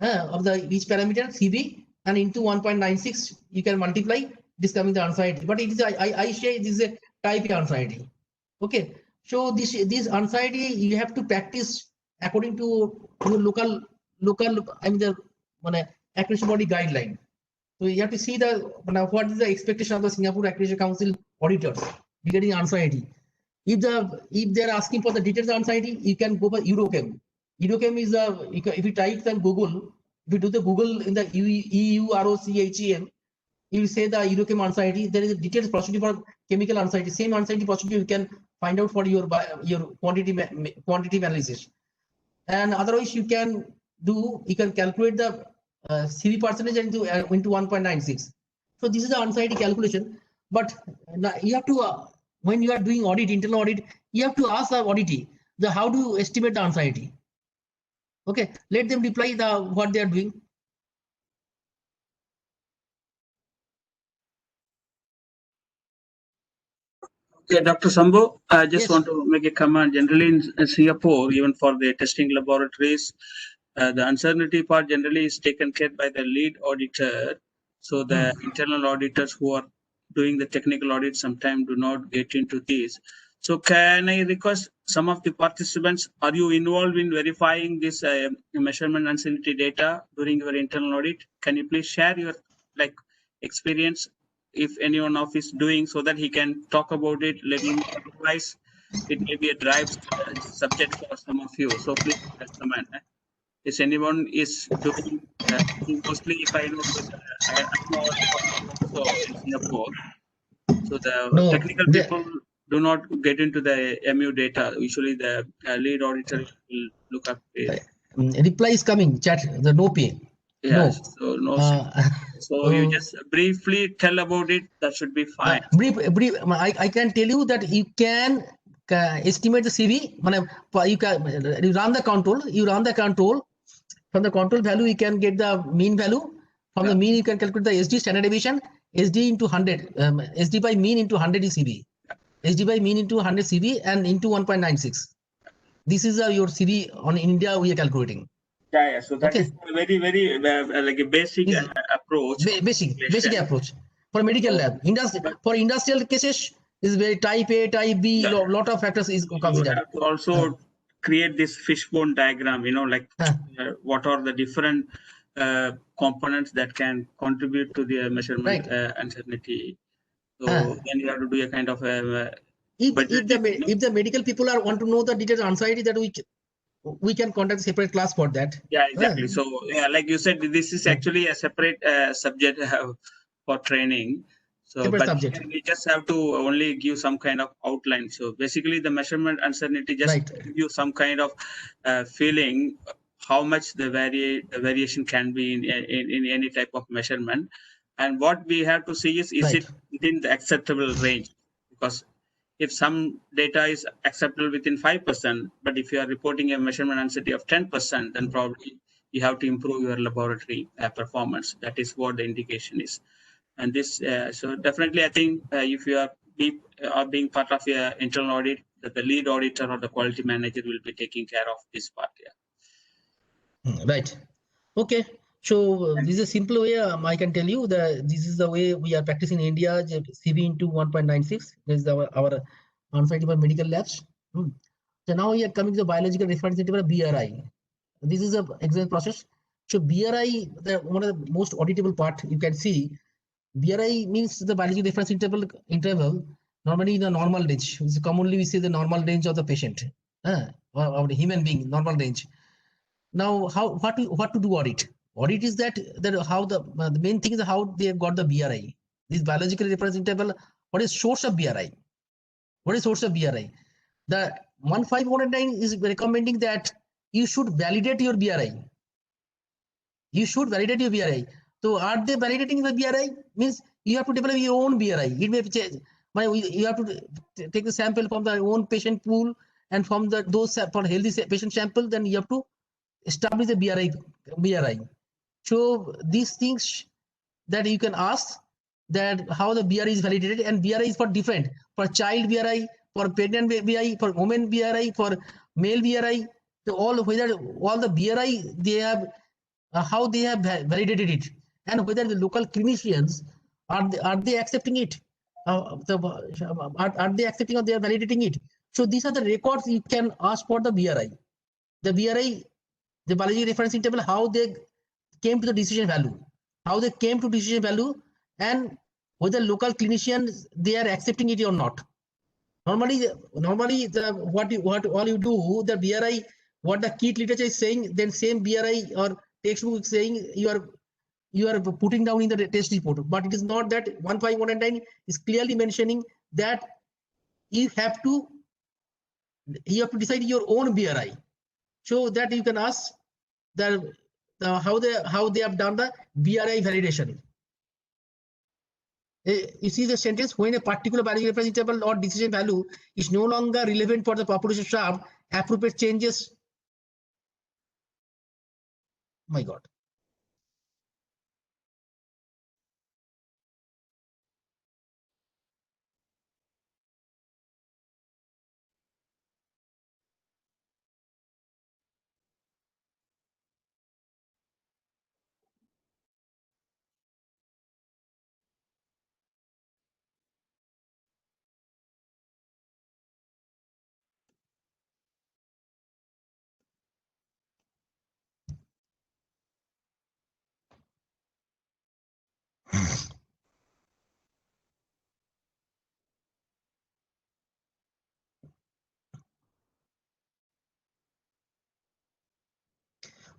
S1: of the each parameter CV, and into 1.96 you can multiply, this coming the uncertainty. But it is I say this is a type A uncertainty. Okay, so this uncertainty you have to practice according to your local I mean the accuracy body guideline. So you have to see what is the expectation of the Singapore Accreditation Council auditors regarding uncertainty. If they're asking for the details anxiety, you can go for Eurochem. Eurochem is if you type in Google, if you do the Google in the EUROCHEM, you will say the Eurochem anxiety. There is a detailed procedure for chemical anxiety. Same anxiety procedure you can find out for your quantity analysis. And otherwise you can calculate the CV percentage into 1.96. So this is the anxiety calculation. But you have to when you are doing audit, internal audit, you have to ask the auditee how do you estimate the anxiety. Okay, let them reply what they are doing.
S2: Okay, Dr. Sambu, I just
S1: Yes.
S2: want to make a comment. Generally in Singapore, even for the testing laboratories, the uncertainty part generally is taken care by the lead auditor. So the internal auditors who are doing the technical audit sometimes do not get into this. So can I request some of the participants, are you involved in verifying this measurement uncertainty data during your internal audit? Can you please share your experience if anyone of is doing, so that he can talk about it little more? Otherwise, it may be a drive subject for some of you. So please comment. If anyone is doing, mostly if I know, I know also in Singapore. So the technical people do not get into the MU data. Usually the lead auditor will look up it.
S1: Reply is coming, chat, the no pay.
S2: Yes,
S1: No.
S2: so no. So you just briefly tell about it. That should be fine.
S1: Brief. I can tell you that you can estimate the CV. You run the control. You run the control. From the control value, you can get the mean value. From the mean, you can calculate the SD standard deviation. SD into 100. SD by mean into 100 is CV. SD by mean into 100 CV and into 1.96. This is your CV on India we are calculating.
S2: Yeah. So that is a very like a basic approach.
S1: Basic approach for medical lab. For industrial cases is very type A, type B. Lot of factors is considered.
S2: You have to also create this fishbone diagram. What are the different components that can contribute to the measurement uncertainty. So then you have to do a kind of
S1: if the medical people want to know the detailed anxiety, that we can conduct a separate class for that.
S2: Yeah, exactly. So like you said, this is actually a separate subject for training. So but we just have to only give some kind of outline. So basically the measurement uncertainty just give you some kind of feeling how much the variation can be in any type of measurement. And what we have to see is it within the acceptable range? Because if some data is acceptable within 5%, but if you are reporting a measurement uncertainty of 10%, then probably you have to improve your laboratory performance. That is what the indication is. And this, so definitely, I think if you are being part of your internal audit, that the lead auditor or the quality manager will be taking care of this part. Yeah.
S1: Right. Okay. So this is a simple way. I can tell you that this is the way we are practicing in India. CV into 1.96. This is our on-site medical labs. So now we are coming to the biological reference interval, BRI. This is a exam process. So BRI, one of the most auditable part you can see. BRI means the biological reference interval. Normally in the normal range. Commonly we say the normal range of the patient or the human being, normal range. Now, what to do audit? Audit is that how the main thing is how they have got the BRI. This biological reference interval. What is source of BRI? What is source of BRI? The 15189 is recommending that you should validate your BRI. You should validate your BRI. So are they validating the BRI? Means you have to develop your own BRI. It may change. You have to take the sample from the own patient pool and from those for healthy patient sample. Then you have to establish the BRI. So these things that you can ask that how the BRI is validated, and BRI is for different, for child BRI, for pregnant BRI, for women BRI, for male BRI. So whether all the BRI they have how they have validated it, and whether the local clinicians are they accepting it, are they accepting or they are validating it. So these are the records you can ask for the BRI. The BRI, the biology reference interval, how they came to the decision value, and whether local clinicians they are accepting it or not. Normally what all you do, the BRI, what the key literature is saying, then same BRI or textbook is saying you are putting down in the test report. But it is not that. 15199 is clearly mentioning that you have to decide your own BRI, so that you can ask how they have done the BRI validation. You see the sentence, when a particular biological reference interval or decision value is no longer relevant for the population shaft, appropriate changes. My God.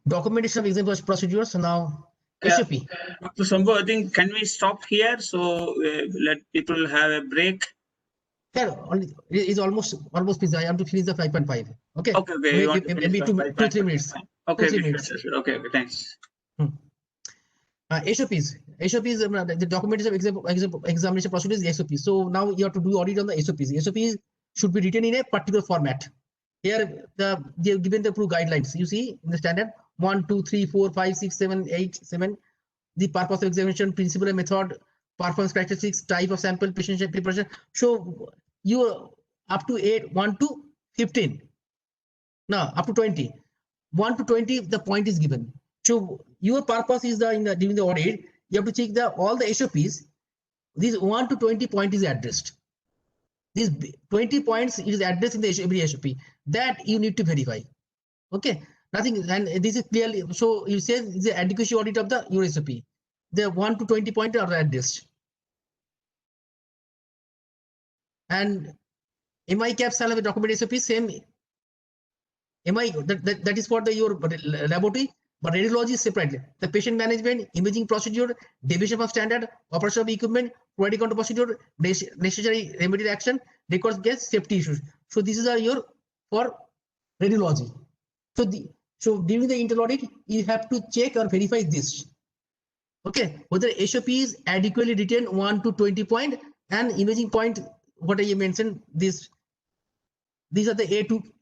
S1: Documentation of example procedures. Now,
S2: Yeah.
S1: SOP.
S2: Dr. Sambhu, I think, can we stop here? So let people have a break.
S1: Yeah, it's almost busy. I have to finish the 5.5. Okay.
S2: Okay. You want to
S1: Maybe
S2: finish
S1: 2-3 minutes.
S2: Okay.
S1: 2-3 minutes.
S2: Okay. Thanks.
S1: SOPs. The documentation of examination procedures is SOP. So now you have to do audit on the SOPs. SOPs should be written in a particular format. Here they have given the approved guidelines. You see in the standard 1, 2, 3, 4, 5, 6, 7, 8, 7. The purpose of examination, principle and method, performance characteristics, type of sample, patient preparation. So you up to 8, 1 to 15. Now up to 20. 1 to 20, the point is given. So your purpose is during the audit, you have to check all the SOPs. This 1 to 20 point is addressed. These 20 points is addressed in the every SOP that you need to verify. Okay, nothing, and this is clearly. So you say the adequacy audit of your SOP. The 1 to 20 point are addressed. And MI caps shall have a document SOP, same MI, that is for your laboratory, but radiology is separately. The patient management, imaging procedure, deviation of standard, operation of equipment, quality control procedure, necessary remedial action, records case, safety issues. So these are your for radiology. So during the internal audit, you have to check or verify this. Okay, whether SOP is adequately written 1 to 20 point and imaging point, what I mentioned, these are the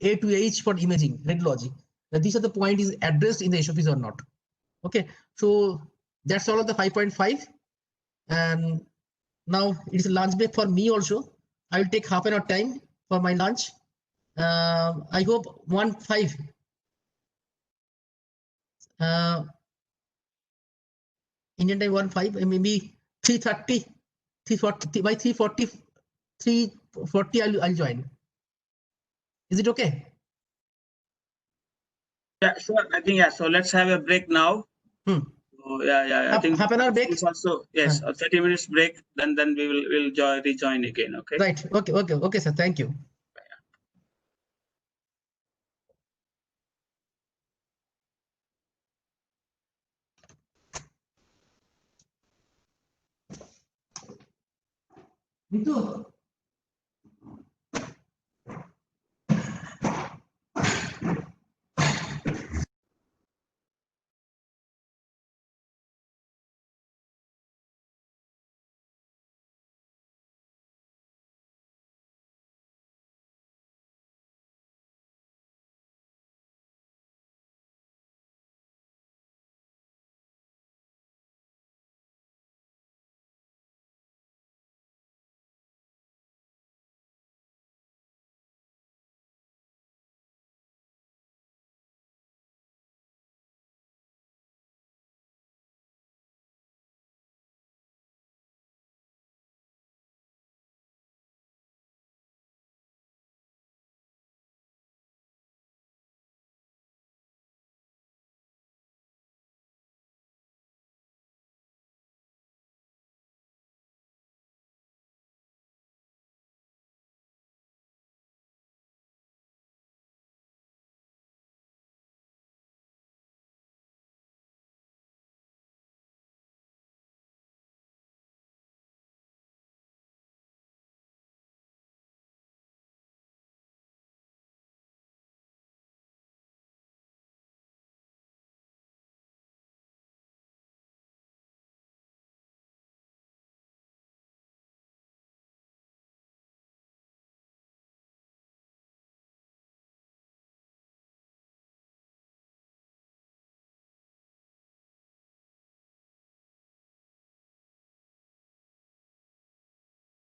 S1: A to H for imaging radiology. Now, these are the point is addressed in the SOPs or not. Okay, so that's all of the 5.5. And now it's a lunch break for me also. I will take half an hour time for my lunch. I hope 1.5. Indian time 1.5, maybe 3:30, 3:40, by 3:40, 3:40 I'll join. Is it okay?
S2: Yeah, sure. I think, yeah. So let's have a break now. So, yeah. I think
S1: half an hour break.
S2: Also, yes, a 30 minutes break. Then we'll rejoin again. Okay.
S1: Right. Okay, sir. Thank you. Itu